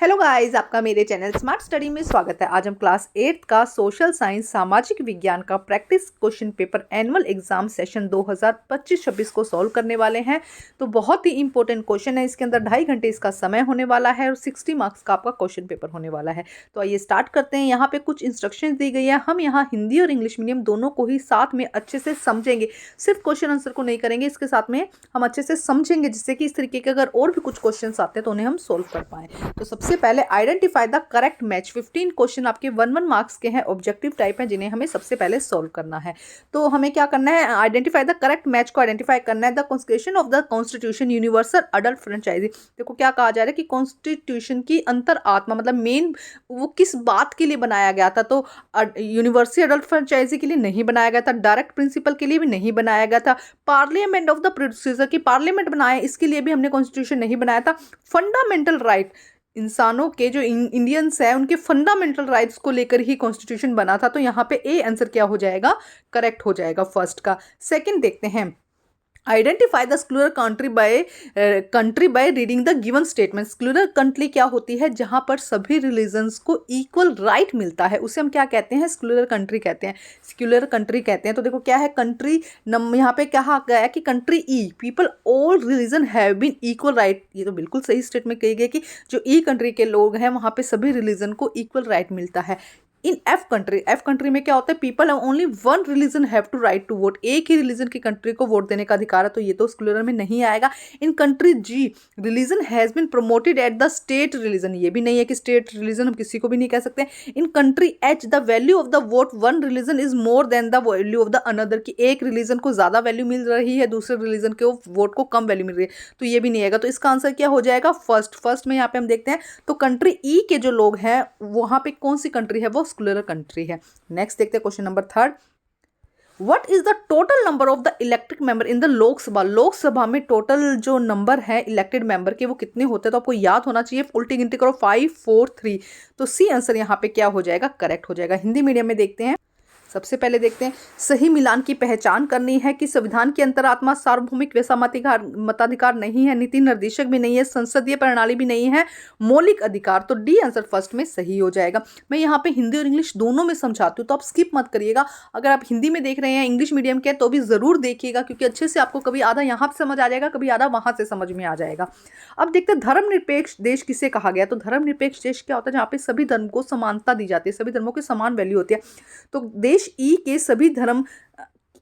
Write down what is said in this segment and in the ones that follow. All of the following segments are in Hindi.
हेलो गाइस, आपका मेरे चैनल स्मार्ट स्टडी में स्वागत है। आज हम क्लास 8 का सोशल साइंस सामाजिक विज्ञान का practice question paper annual exam session 2025-26 को सॉल्व करने वाले हैं। तो बहुत ही इंपॉर्टेंट क्वेश्चन है। इसके अंदर 2.5 घंटे इसका समय होने वाला है और 60 मार्क्स का आपका क्वेश्चन पेपर होने वाला है। तो आइए स्टार्ट करते हैं। यहाँ पे कुछ इंस्ट्रक्शन दी गई है। हम यहाँ हिंदी और इंग्लिश मीडियम दोनों को ही साथ में अच्छे से समझेंगे, सिर्फ क्वेश्चन आंसर को नहीं करेंगे, इसके साथ में हम अच्छे से समझेंगे जिससे कि इस तरीके के अगर और भी कुछ क्वेश्चन आते हैं तो उन्हें हम सोल्व कर पाएं। तो सबसे पहले identify the correct match. 15 question आपके 1 मार्क्स के हैं, ऑब्जेक्टिव टाइप हैं, जिन्हें हमें सबसे पहले सॉल्व करना है। तो हमें क्या करना है, आइडेंटिफाई द करेक्ट मैच को आइडेंटिफाई करना है। The constitution of the constitution universal adult franchise. देखो क्या कहा जा रहा है कि कॉन्स्टिट्यूशन की अंतर आत्मा मतलब मेन वो किस बात के लिए बनाया गया था। तो यूनिवर्सल अडल्ट फ्रेंचाइजी के लिए नहीं बनाया गया था, डायरेक्ट प्रिंसिपल के लिए भी नहीं बनाया गया था, पार्लियामेंट ऑफ द प्रोड्यूसर की पार्लियामेंट बनाया इसके लिए भी हमने कॉन्स्टिट्यूशन नहीं बनाया था, फंडामेंटल राइट इंसानों के जो इंडियंस है उनके फंडामेंटल राइट्स को लेकर ही कॉन्स्टिट्यूशन बना था। तो यहाँ पे ए आंसर क्या हो जाएगा, करेक्ट हो जाएगा फर्स्ट का। सेकंड देखते हैं, identify the secular country by reading the given statement. Secular country क्या होती है, जहां पर सभी रिलीजन्स को इक्वल राइट मिलता है, उसे हम क्या कहते हैं, स्क्लूरल कंट्री कहते हैं, स्क्यूलर कंट्री कहते हैं। तो देखो क्या है, कंट्री यहाँ पे कहा गया है कि country E people all religion have been equal right. ये तो बिल्कुल सही स्टेटमेंट कही गई कि जो ई कंट्री के लोग हैं वहां पे सभी रिलीजन को इक्वल राइट मिलता है। इन एफ कंट्री में क्या होता है, people only one religion have to right to vote. एक ही रिलीजन की कंट्री को वोट देने का अधिकार है, तो ये तो स्क्लूरल में नहीं आएगा। In country G religion has been promoted at the state religion, ये भी नहीं है कि स्टेट रिलीजन हम किसी को भी नहीं कह सकते। In country H the value of the vote one religion is more than the value of the another, की एक रिलीजन को ज्यादा वैल्यू मिल रही है, दूसरे रिलीजन के वोट को कम वैल्यू मिल रही है, तो ये भी नहीं आएगा। तो इसका आंसर क्या हो जाएगा, फर्स्ट में यहाँ पे हम देखते हैं तो कंट्री ई के जो लोग हैं वहां पे कौन सी कंट्री है, वो स्क्लूरल कंट्री है। नेक्स्ट देखते हैं question number 3। What is the total number of the elected member in the Lok Sabha. Lok Sabha में टोटल जो नंबर है इलेक्टेड मेंबर के वो कितने होते हैं, तो आपको याद होना चाहिए। उल्टी गिनती करो 5 4 3, तो सी आंसर यहाँ पे क्या हो जाएगा, करेक्ट हो जाएगा। हिंदी मीडियम में देखते हैं। सबसे पहले देखते हैं, सही मिलान की पहचान करनी है कि संविधान की अंतरात्मा सार्वभौमिक मताधिकार नहीं है, नीति निर्देशक भी नहीं है, संसदीय प्रणाली भी नहीं है, मौलिक अधिकार। तो डी आंसर फर्स्ट में सही हो जाएगा। मैं यहाँ पे हिंदी और इंग्लिश दोनों में समझाती हूँ, तो आप स्किप मत करिएगा। अगर आप हिंदी में देख रहे हैं, इंग्लिश मीडियम के, तो भी जरूर देखिएगा, क्योंकि अच्छे से आपको कभी आधा यहाँ से समझ आ जाएगा, कभी आधा वहां से समझ में आ जाएगा। अब देखते हैं धर्मनिरपेक्ष देश किसे कहा गया। तो धर्मनिरपेक्ष देश क्या होता है, जहाँ पे सभी धर्म को समानता दी जाती है, सभी धर्मों की समान वैल्यू होती है। तो देश ई के सभी धर्म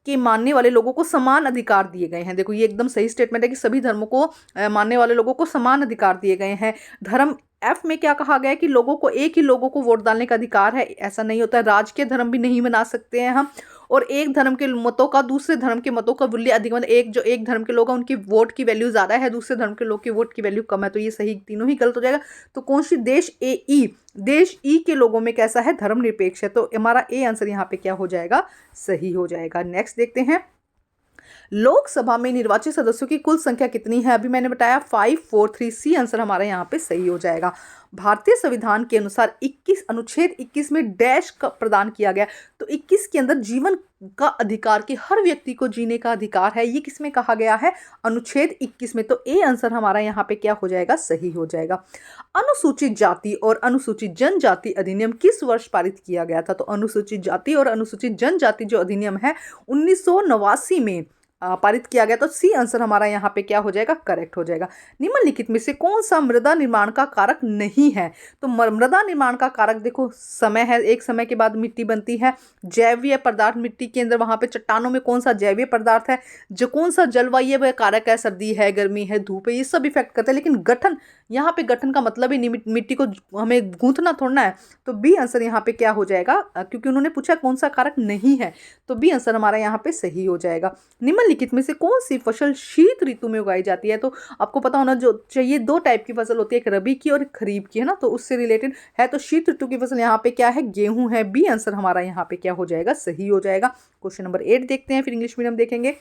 के मानने वाले लोगों को समान अधिकार दिए गए हैं। देखो ये एकदम सही स्टेटमेंट है कि सभी धर्मों को मानने वाले लोगों को समान अधिकार दिए गए हैं। धर्म एफ में क्या कहा गया है कि लोगों को एक ही लोगों को वोट डालने का अधिकार है, ऐसा नहीं होता है। राजकीय धर्म भी नहीं बना सकते हैं हम, और एक धर्म के मतों का दूसरे धर्म के मतों का मूल्य अधिक, मतलब एक धर्म के लोग हैं उनकी वोट की वैल्यू ज्यादा है, दूसरे धर्म के लोग की वोट की वैल्यू कम है। तो ये सही तीनों ही गलत हो जाएगा। तो कौन सी देश देश ई के लोगों में कैसा है, धर्मनिरपेक्ष है। तो हमारा ए आंसर यहाँ पे क्या हो जाएगा, सही हो जाएगा। नेक्स्ट देखते हैं, लोकसभा में निर्वाचित सदस्यों की कुल संख्या कितनी है। अभी मैंने बताया 5 4 3, सी आंसर हमारा यहाँ पे सही हो जाएगा। भारतीय संविधान के अनुसार अनुच्छेद 21 में डैश का प्रदान किया गया। तो 21 के अंदर जीवन का अधिकार, कि हर व्यक्ति को जीने का अधिकार है, ये किसमें कहा गया है, अनुच्छेद 21 में। तो ए आंसर हमारा यहाँ पे क्या हो जाएगा, सही हो जाएगा। अनुसूचित जाति और अनुसूचित जनजाति अधिनियम किस वर्ष पारित किया गया था। तो अनुसूचित जाति और अनुसूचित जनजाति जो अधिनियम है 1989 में पारित किया गया। तो सी आंसर हमारा यहाँ पे क्या हो जाएगा, करेक्ट हो जाएगा। निम्नलिखित में से कौन सा मृदा निर्माण का कारक नहीं है। तो मृदा निर्माण का कारक देखो समय है, एक समय के बाद मिट्टी बनती है। जैवीय पदार्थ मिट्टी के अंदर, वहां पे चट्टानों में कौन सा जैवीय पदार्थ है। जो कौन सा जलवायु कारक है, सर्दी है, गर्मी है, धूप है, ये सब इफेक्ट करते हैं। लेकिन गठन, यहाँ पे गठन का मतलब ही मिट्टी को हमें गूंथना थोड़ना है। तो बी आंसर यहाँ पे क्या हो जाएगा, क्योंकि उन्होंने पूछा कौन सा कारक नहीं है, तो बी आंसर हमारा यहाँ पे सही हो जाएगा। निम्नलिखित में से कौन सी फसल शीत ऋतु में उगाई जाती है। तो आपको पता होना जो चाहिए, 2 टाइप की फसल होती है, एक रबी की और एक खरीफ की, है ना। तो उससे रिलेटेड है। तो शीत ऋतु की फसल यहाँ पे क्या है, गेहूं है। बी आंसर हमारा यहाँ पे क्या हो जाएगा, सही हो जाएगा। क्वेश्चन नंबर 8 देखते हैं, फिर इंग्लिश मीडियम देखेंगे।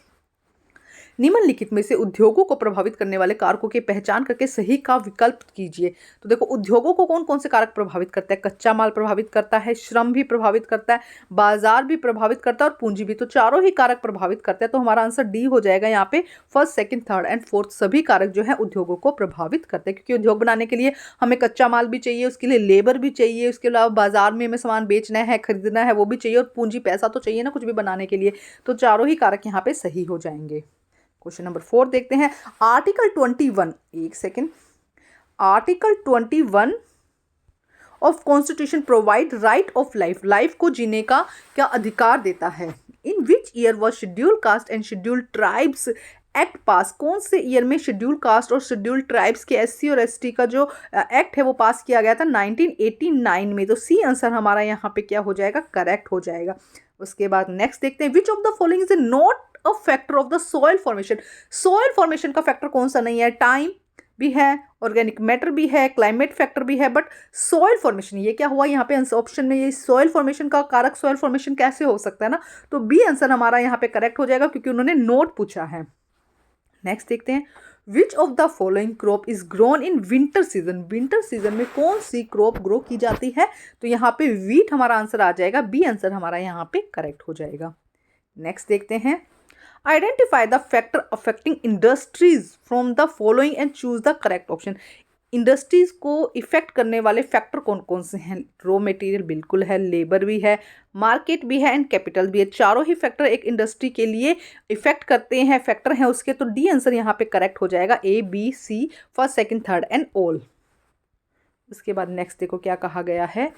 निम्नलिखित में से उद्योगों को प्रभावित करने वाले कारकों की पहचान करके सही का विकल्प कीजिए। तो देखो उद्योगों को कौन कौन से कारक प्रभावित करता है, कच्चा माल प्रभावित करता है, श्रम भी प्रभावित करता है, बाजार भी प्रभावित करता है और पूंजी भी। तो चारों ही कारक प्रभावित करते हैं। तो हमारा आंसर डी हो जाएगा यहाँ पे। First, second, third and fourth सभी कारक जो है उद्योगों को प्रभावित करते हैं, क्योंकि उद्योग बनाने के लिए हमें कच्चा माल भी चाहिए, उसके लिए लेबर भी चाहिए, उसके अलावा बाजार में हमें सामान बेचना है, खरीदना है, वो भी चाहिए, और पूंजी पैसा तो चाहिए ना कुछ भी बनाने के लिए। तो चारों ही कारक यहाँ पे सही हो जाएंगे। क्वेश्चन नंबर 4 देखते हैं। आर्टिकल 21, एक second, article 21 of constitution provide right of life, life को जीने का क्या अधिकार देता है। In which year was schedule caste and schedule tribes act pass, कौन से ईयर में शेड्यूल कास्ट और शेड्यूल ट्राइब्स के एससी और एसटी का जो एक्ट है वो पास किया गया था, 1989 में। तो सी आंसर हमारा यहाँ पे क्या हो जाएगा, करेक्ट हो जाएगा। उसके बाद नेक्स्ट देखते हैं, which of the following is not a factor of the soil formation. Soil formation का फैक्टर कौन सा नहीं है, टाइम भी है, ऑर्गेनिक मैटर भी है, क्लाइमेट फैक्टर भी है, बट सॉइल फॉर्मेशन, ये क्या हुआ यहाँ पे ऑप्शन में, ये सॉइल फॉर्मेशन का कारक सॉइल फॉर्मेशन कैसे हो सकता है ना। तो बी आंसर हमारा यहाँ पे करेक्ट हो जाएगा, क्योंकि उन्होंने नोट पूछा है। नेक्स्ट देखते हैं, which of the following crop is grown in winter season, winter season में कौन सी क्रॉप ग्रो की जाती है। तो यहाँ पे वीट हमारा आंसर आ जाएगा, बी आंसर हमारा यहाँ पे करेक्ट हो जाएगा। नेक्स्ट देखते हैं, identify the factor affecting industries from the following and choose the correct option. Industries को इफेक्ट करने वाले फैक्टर कौन कौन से हैं, रॉ मटेरियल बिल्कुल है, लेबर भी है, मार्केट भी है एंड कैपिटल भी है। चारों ही फैक्टर एक इंडस्ट्री के लिए इफेक्ट करते हैं, फैक्टर हैं उसके। तो डी आंसर यहाँ पे करेक्ट हो जाएगा, A B C, first second third and all. उसके बाद नेक्स्ट देखो क्या कहा गया है,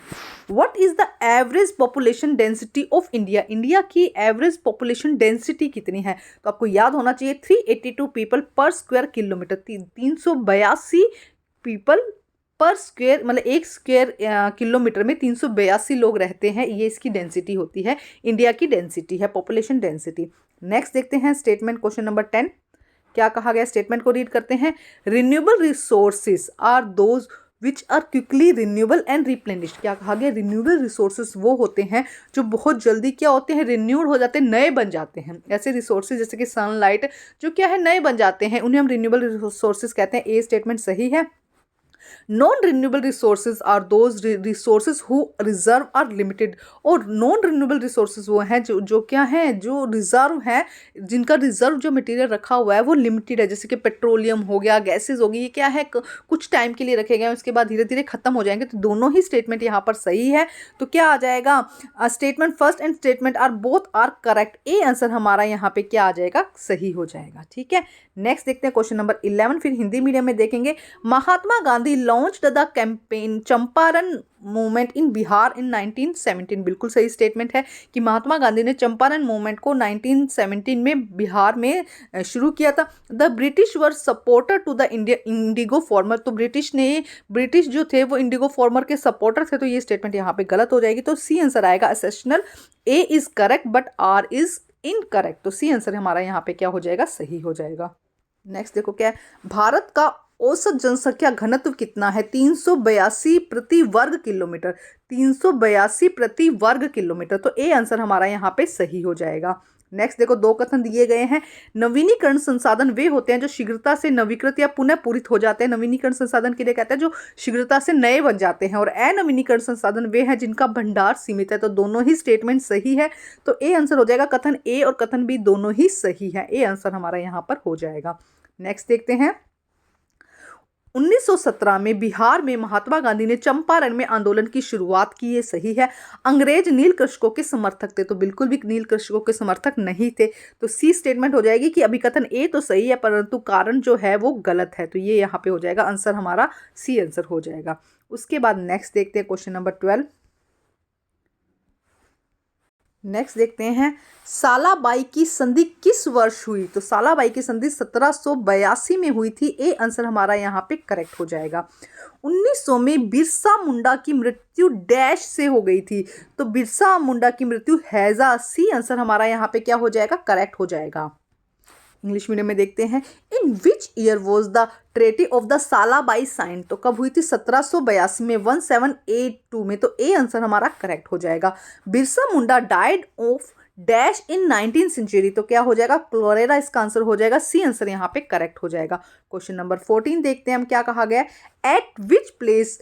what is the average population density of India, India की एवरेज पॉपुलेशन डेंसिटी कितनी है। तो आपको याद होना चाहिए 382 पीपल पर स्क्वायर किलोमीटर, 382 पीपल पर स्क्वायर, मतलब एक स्क्वायर किलोमीटर में 382 लोग रहते हैं, ये इसकी डेंसिटी होती है, इंडिया की डेंसिटी है, पॉपुलेशन डेंसिटी। नेक्स्ट देखते हैं स्टेटमेंट, क्वेश्चन नंबर 10 क्या कहा गया, स्टेटमेंट को रीड करते हैं। Renewable resources are those which are quickly renewable and replenished. क्या कहा गया, रिन्यूएबल रिसोर्सेज वो होते हैं जो बहुत जल्दी क्या होते हैं, रिन्यूड हो जाते हैं, नए बन जाते हैं। ऐसे रिसोर्सेज जैसे कि सनलाइट जो क्या है, नए बन जाते हैं, उन्हें हम रिन्यूएबल रिसोर्सेज कहते हैं। ए स्टेटमेंट सही है। Non renewable resources are those resources who reserve are limited, और नॉन रिन्यूएबल रिसोर्सेज वो हैं जो क्या हैं, जो रिजर्व हैं, जिनका रिजर्व जो मटेरियल रखा हुआ है वो लिमिटेड है, जैसे कि पेट्रोलियम हो गया, गैसेज होगी, ये क्या है कुछ टाइम के लिए रखे गए हैं, उसके बाद धीरे धीरे खत्म हो जाएंगे। तो दोनों ही स्टेटमेंट यहाँ पर सही है। तो क्या आ जाएगा, statement first and statement are both are correct, A answer हमारा यहाँ पे क्या आ जाएगा, सही हो जाएगा। ठीक है, नेक्स्ट देखते हैं क्वेश्चन नंबर 11, फिर हिंदी मीडियम में देखेंगे। Mahatma Gandhi launched the campaign Champaran movement in Bihar in 1917, बिल्कुल सही स्टेटमेंट है कि महात्मा गांधी ने चंपारण मूवमेंट को 1917 में बिहार में शुरू किया था। The British were supporter to the indigo farmer, तो ब्रिटिश जो थे वो इंडिगो फार्मर के सपोर्टर थे। तो ये स्टेटमेंट यहाँ पे गलत हो जाएगी, तो सी आंसर आएगा असेशनल। A is correct but R is incorrect, तो सी आंसर हमारा यहाँ पे क्या हो जाएगा, सही हो जाएगा। नेक्स्ट देखो क्या है, भारत का औसत जनसंख्या घनत्व कितना है, 382 प्रति वर्ग किलोमीटर, 382 प्रति वर्ग किलोमीटर। तो ए आंसर हमारा यहाँ पे सही हो जाएगा। नेक्स्ट देखो, दो कथन दिए गए हैं। नवीनीकरण संसाधन वे होते हैं जो शीघ्रता से नवीकृत या पुनः पूरित हो जाते हैं। नवीनीकरण संसाधन के लिए कहते हैं जो शीघ्रता से नए बन जाते हैं, और अनवीनीकरण संसाधन वे हैं जिनका भंडार सीमित है। तो दोनों ही स्टेटमेंट सही है, तो ए आंसर हो जाएगा। कथन ए और कथन बी दोनों ही सही है, ए आंसर हमारा यहाँ पर हो जाएगा। नेक्स्ट देखते हैं, 1917 में बिहार में महात्मा गांधी ने चंपारण में आंदोलन की शुरुआत की, ये सही है। अंग्रेज नील कृषकों के समर्थक थे, तो बिल्कुल भी नील कृषकों के समर्थक नहीं थे। तो सी स्टेटमेंट हो जाएगी कि अभिकथन ए तो सही है परंतु कारण जो है वो गलत है। तो ये यहाँ पे हो जाएगा, आंसर हमारा सी आंसर हो जाएगा। उसके बाद नेक्स्ट देखते हैं क्वेश्चन नंबर 12। नेक्स्ट देखते हैं, सालाबाई की संधि किस वर्ष हुई। तो सालाबाई की संधि 1782 में हुई थी, ए आंसर हमारा यहाँ पे करेक्ट हो जाएगा। 1900 में बिरसा मुंडा की मृत्यु डैश से हो गई थी, तो बिरसा मुंडा की मृत्यु हैजा, सी आंसर हमारा यहाँ पे क्या हो जाएगा, करेक्ट हो जाएगा। इंग्लिश मीडियम में देखते हैं, in which year was the treaty of the Salbai sign, तो कब हुई थी, 1782 में, 1782 में। तो ए आंसर हमारा करेक्ट हो जाएगा। Birsa Munda died of dash in 19th century, तो क्या हो जाएगा, क्लोरेरा इसका आंसर हो जाएगा, सी आंसर यहाँ पे करेक्ट हो जाएगा। क्वेश्चन नंबर 14 देखते हैं हम क्या कहा गया है। At which place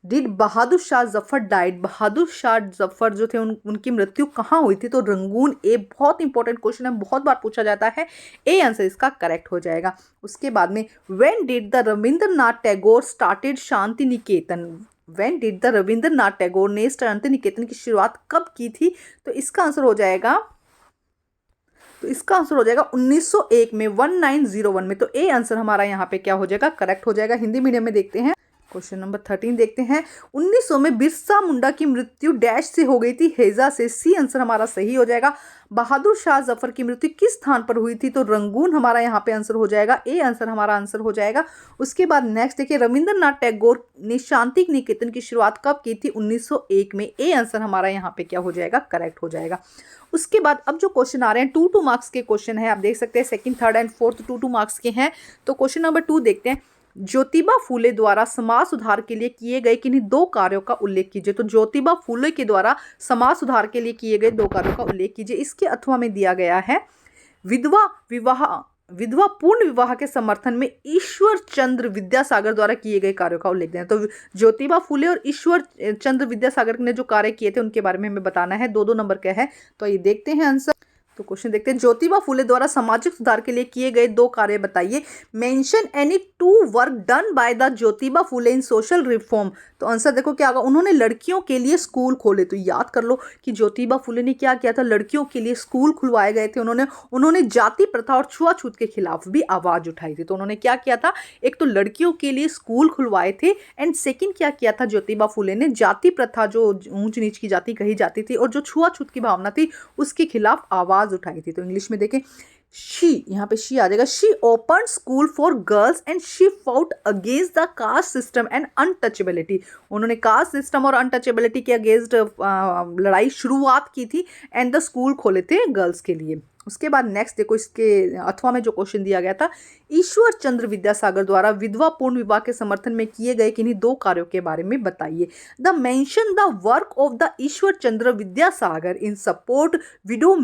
did Bahadur Shah Zafar died, Bahadur Shah Zafar जो थे उनकी मृत्यु कहाँ हुई थी, तो रंगून। ए बहुत इंपॉर्टेंट क्वेश्चन है, बहुत बार पूछा जाता है, ए आंसर इसका करेक्ट हो जाएगा। उसके बाद में when did the Rabindranath Tagore started Shanti Niketan, when did the Rabindranath Tagore ने शांति निकेतन की शुरुआत कब की थी, तो इसका आंसर हो जाएगा 1901 में, 1901 में। तो ए आंसर हमारा यहाँ पे क्या हो जाएगा, करेक्ट हो जाएगा। हिंदी मीडियम में देखते हैं। क्वेश्चन नंबर 13 देखते हैं। 1900 में बिरसा मुंडा की मृत्यु डैश से हो गई थी, हैजा से, सी आंसर हमारा सही हो जाएगा। बहादुर शाह जफर की मृत्यु किस स्थान पर हुई थी, तो रंगून हमारा यहाँ पे आंसर हो जाएगा, ए आंसर हमारा आंसर हो जाएगा। उसके बाद नेक्स्ट देखिए, रविंद्रनाथ टैगोर ने शांति निकेतन की शुरुआत कब की थी, 1901 में, ए आंसर हमारा यहाँ पे क्या हो जाएगा, करेक्ट हो जाएगा। उसके बाद अब जो क्वेश्चन आ रहे हैं 2 मार्क्स के क्वेश्चन है, आप देख सकते हैं second, third and fourth 2 marks के हैं। तो क्वेश्चन नंबर 2 देखते हैं। ज्योतिबा फूले द्वारा समाज सुधार के लिए किए गए किन्हीं 2 कार्यों का उल्लेख कीजिए। तो ज्योतिबा फूले के द्वारा समाज सुधार के लिए किए गए 2 कार्यों का उल्लेख कीजिए। इसके अथवा में दिया गया है, विधवा पूर्ण विवाह के समर्थन में ईश्वर चंद्र विद्यासागर द्वारा किए गए कार्यों का उल्लेख देना। तो ज्योतिबा फूले और ईश्वर चंद्र विद्यासागर ने जो कार्य किए थे उनके बारे में हमें बताना है। 2 नंबर का है, तो ये देखते हैं आंसर। तो क्वेश्चन देखते हैं, ज्योतिबा फूले द्वारा सामाजिक सुधार के लिए किए गए 2 कार्य बताइए। Mention any 2 work done by the Jyotiba Phule in social reform. तो आंसर देखो क्या होगा, उन्होंने लड़कियों के लिए स्कूल खोले। तो याद कर लो कि ज्योतिबा फूले ने क्या किया था, लड़कियों के लिए स्कूल खुलवाए गए थे। उन्होंने जाति प्रथा और छुआछूत के खिलाफ भी आवाज उठाई थी। तो उन्होंने क्या किया था, एक तो लड़कियों के लिए स्कूल खुलवाए थे, एंड सेकंड क्या किया था ज्योतिबा फूले ने, जाति प्रथा जो ऊंच नीच की जाति कही जाती थी और जो छुआछूत की भावना थी उसके खिलाफ आवाज उठाई थी। तो इंग्लिश में देखें, शी, यहाँ पे शी आ जाएगा। She open school for girls and she fought against the caste system and untouchability. उन्होंने कास्ट सिस्टम और अनटचेबिलिटी के अगेंस्ट लड़ाई शुरुआत की थी, एंड द स्कूल खोले थे गर्ल्स के लिए। उसके बाद नेक्स्ट देखो, इसके अथवा में जो क्वेश्चन दिया गया था, ईश्वर चंद्र विद्यासागर द्वारा विधवा पूर्ण विवाह के समर्थन में किए गए किन्हीं 2 कार्यों के बारे में बताइए। The mention the work of the Ishwar Chandra Vidyasagar in support window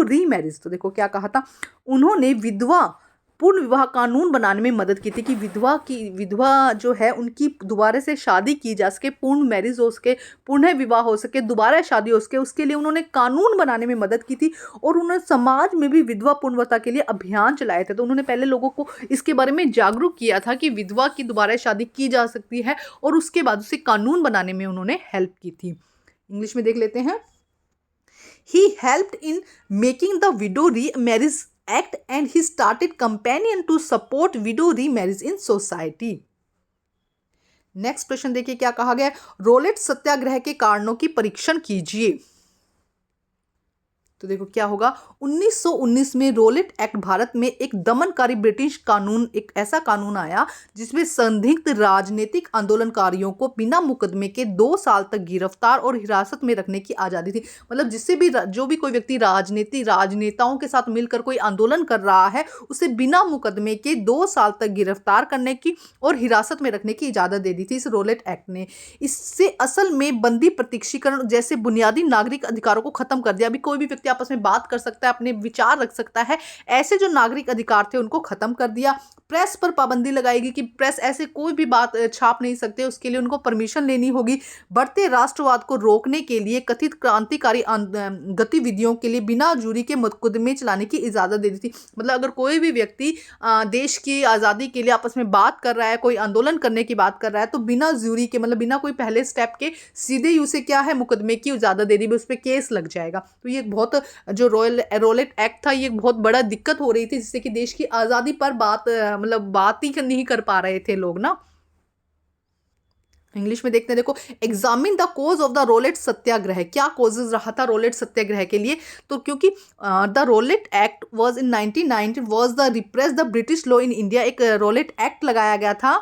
remarriage. तो देखो क्या कहा था, उन्होंने विधवा पूर्ण विवाह कानून बनाने में मदद की थी कि विधवा जो है उनकी दोबारा से शादी की जा सके, पूर्ण मैरिज हो सके, पूर्ण विवाह हो सके, दोबारा शादी हो सके, उसके लिए उन्होंने कानून बनाने में मदद की थी। और उन्होंने समाज में भी विधवा पूर्णवता के लिए अभियान चलाए थे। तो उन्होंने पहले लोगों को इसके बारे में जागरूक किया था कि विधवा की दोबारा शादी की जा सकती है, और उसके बाद उसे कानून बनाने में उन्होंने हेल्प की थी। इंग्लिश में देख लेते हैं। He helped in making the widow remarriage act and he started campaign to support widow remarriage in society. Next प्रश्न देखिए क्या कहा गया, रोलेट सत्याग्रह के कारणों की परीक्षण कीजिए। तो देखो क्या होगा, 1919 में रोलेट एक्ट भारत में एक दमनकारी ब्रिटिश कानून, एक ऐसा कानून आया जिसमें संदिग्ध राजनीतिक आंदोलनकारियों को बिना मुकदमे के 2 साल तक गिरफ्तार और हिरासत में रखने की आज़ादी थी। मतलब जिससे भी जो भी कोई व्यक्ति राजनेताओं के साथ मिलकर कोई आंदोलन कर रहा है, उसे बिना मुकदमे के 2 साल तक गिरफ्तार करने की और हिरासत में रखने की इजाज़त दे दी थी इस रोलेट एक्ट ने। इससे असल में बंदी प्रत्यक्षीकरण जैसे बुनियादी नागरिक अधिकारों को खत्म कर दिया। अभी कोई भी व्यक्ति आपस में बात कर सकता है, अपने विचार रख सकता है, ऐसे जो नागरिक अधिकार थे उनको खत्म कर दिया। प्रेस पर पाबंदी लगाएगी कि प्रेस ऐसे कोई भी बात छाप नहीं सकते, उसके लिए उनको परमिशन लेनी होगी। बढ़ते राष्ट्रवाद को रोकने के लिए कथित क्रांतिकारी गतिविधियों के लिए बिना जूरी के मुकदमे चलाने की इजाजत दे दी थी। मतलब अगर कोई भी व्यक्ति देश की आज़ादी के लिए आपस में बात कर रहा है, कोई आंदोलन करने की बात कर रहा है, तो बिना जूरी के, मतलब बिना कोई पहले स्टेप के सीधे ही उसे क्या है, मुकदमे की इजाजत दे दी, उस पर केस लग जाएगा। तो ये बहुत जो रोलेट एक्ट था, ये बहुत बड़ा दिक्कत हो रही थी, जिससे कि देश की आज़ादी पर बात ही नहीं कर पा रहे थे लोग ना। इंग्लिश में देखते हैं, देखो, examine the cause of the Rowlatt Satyagraha. क्या कोजेज रहा था रोलेट सत्याग्रह के लिए? तो क्योंकि the Rowlatt act was in 1990 was the repress the British law in India. एक रोलेट एक्ट लगाया गया था,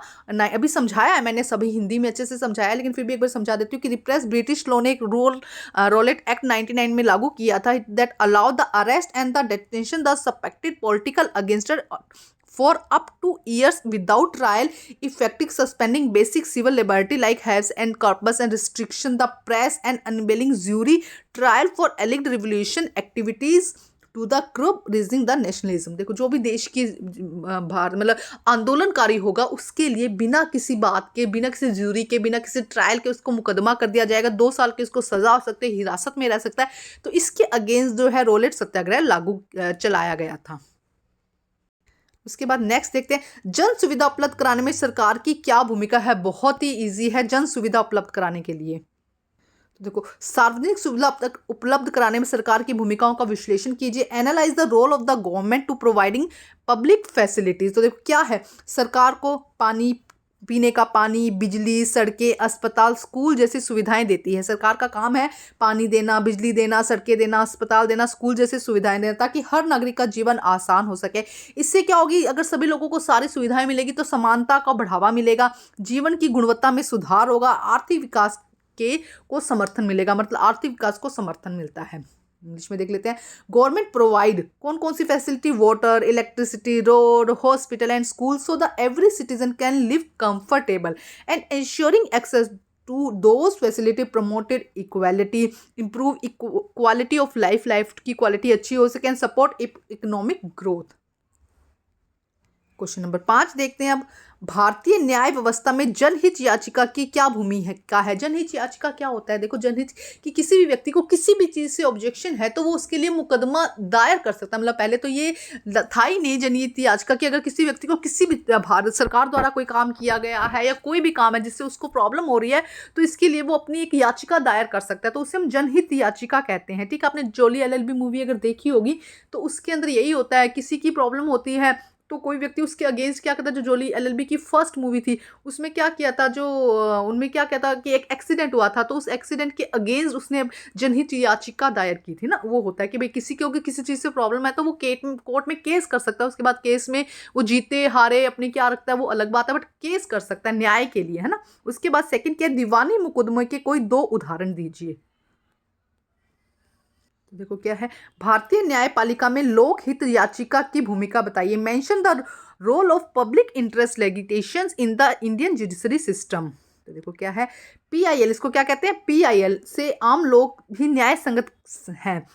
अभी समझाया है मैंने, सभी हिंदी में अच्छे से समझाया, लेकिन फिर भी एक बार समझा देती हूँ कि रिप्रेस ब्रिटिश लॉ ने एक रोलेट एक्ट 1999 में लागू किया था, that allow the arrest and the detention the suspected political अगेंस्टर for up to years without trial, effective suspending basic civil liberty like habeas and corpus and restriction the press and unveiling jury trial for alleged revolution activities to the curb raising the nationalism. देखो जो भी देश की भारत मतलब आंदोलनकारी होगा उसके लिए बिना किसी बात के, बिना किसी ज्यूरी के, बिना किसी ट्रायल के उसको मुकदमा कर दिया जाएगा, 2 साल की उसको सजा हो सकती है, हिरासत में रह सकता है। तो इसके अगेंस्ट जो है रोलेट सत्याग्रह लागू चलाया गया था। उसके बाद नेक्स्ट देखते हैं जन सुविधा उपलब्ध कराने में सरकार की क्या भूमिका है। बहुत ही इजी है जन सुविधा उपलब्ध कराने के लिए। तो देखो सार्वजनिक सुविधा उपलब्ध कराने में सरकार की भूमिकाओं का विश्लेषण कीजिए। Analyse the role of the government to providing public facilities. तो देखो क्या है, सरकार को पानी, पीने का पानी, बिजली, सड़कें, अस्पताल, स्कूल जैसी सुविधाएं देती है। सरकार का काम है पानी देना, बिजली देना, सड़कें देना, अस्पताल देना, स्कूल जैसी सुविधाएं देना, ताकि हर नागरिक का जीवन आसान हो सके। इससे क्या होगी, अगर सभी लोगों को सारी सुविधाएं मिलेगी तो समानता का बढ़ावा मिलेगा, जीवन की गुणवत्ता में सुधार होगा, आर्थिक विकास को समर्थन मिलेगा, मतलब आर्थिक विकास को समर्थन मिलता है। इंग्लिश में देख लेते हैं। गवर्नमेंट प्रोवाइड कौन कौन सी facility, water, electricity, road, hospital and school so the every citizen can live comfortable and insuring access to those facility promoted equality, improve quality of life, life की क्वालिटी अच्छी हो सके and support economic growth. Question number 5 देखते हैं अब। भारतीय न्याय व्यवस्था में जनहित याचिका की क्या भूमिका है। जनहित याचिका क्या होता है। देखो जनहित कि किसी भी व्यक्ति को किसी भी चीज़ से ऑब्जेक्शन है तो वो उसके लिए मुकदमा दायर कर सकता है। मतलब पहले तो ये था ही नहीं जनहित याचिका कि अगर किसी व्यक्ति को किसी भी भारत सरकार द्वारा कोई काम किया गया है या कोई भी काम है जिससे उसको प्रॉब्लम हो रही है तो इसके लिए वो अपनी एक याचिका दायर कर सकता है, तो उसे हम जनहित याचिका कहते हैं। ठीक है, आपने जोली LLB मूवी अगर देखी होगी तो उसके अंदर यही होता है, किसी की प्रॉब्लम होती है तो कोई व्यक्ति उसके अगेंस्ट क्या करता है। जो जोली LLB की फर्स्ट मूवी थी उसमें क्या किया था, जो उनमें क्या किया था कि एक एक्सीडेंट हुआ था तो उस एक्सीडेंट के अगेंस्ट उसने जनहित याचिका दायर की थी ना। वो होता है कि भाई किसी को किसी चीज़ से प्रॉब्लम है तो वो कोर्ट में केस कर सकता है। उसके बाद केस में वो जीते हारे अपने क्या रखता है वो अलग बात है, बट केस कर सकता है न्याय के लिए, है ना। उसके बाद सेकंड क्या, दीवानी मुकदमे के कोई 2 उदाहरण दीजिए। देखो क्या है, भारतीय न्यायपालिका में लोकहित याचिका की भूमिका बताइए। Mention the role of public interest litigations in the Indian judiciary system. तो देखो क्या है, PIL, इसको क्या कहते हैं, PIL से आम लोग भी न्याय संगत हैं।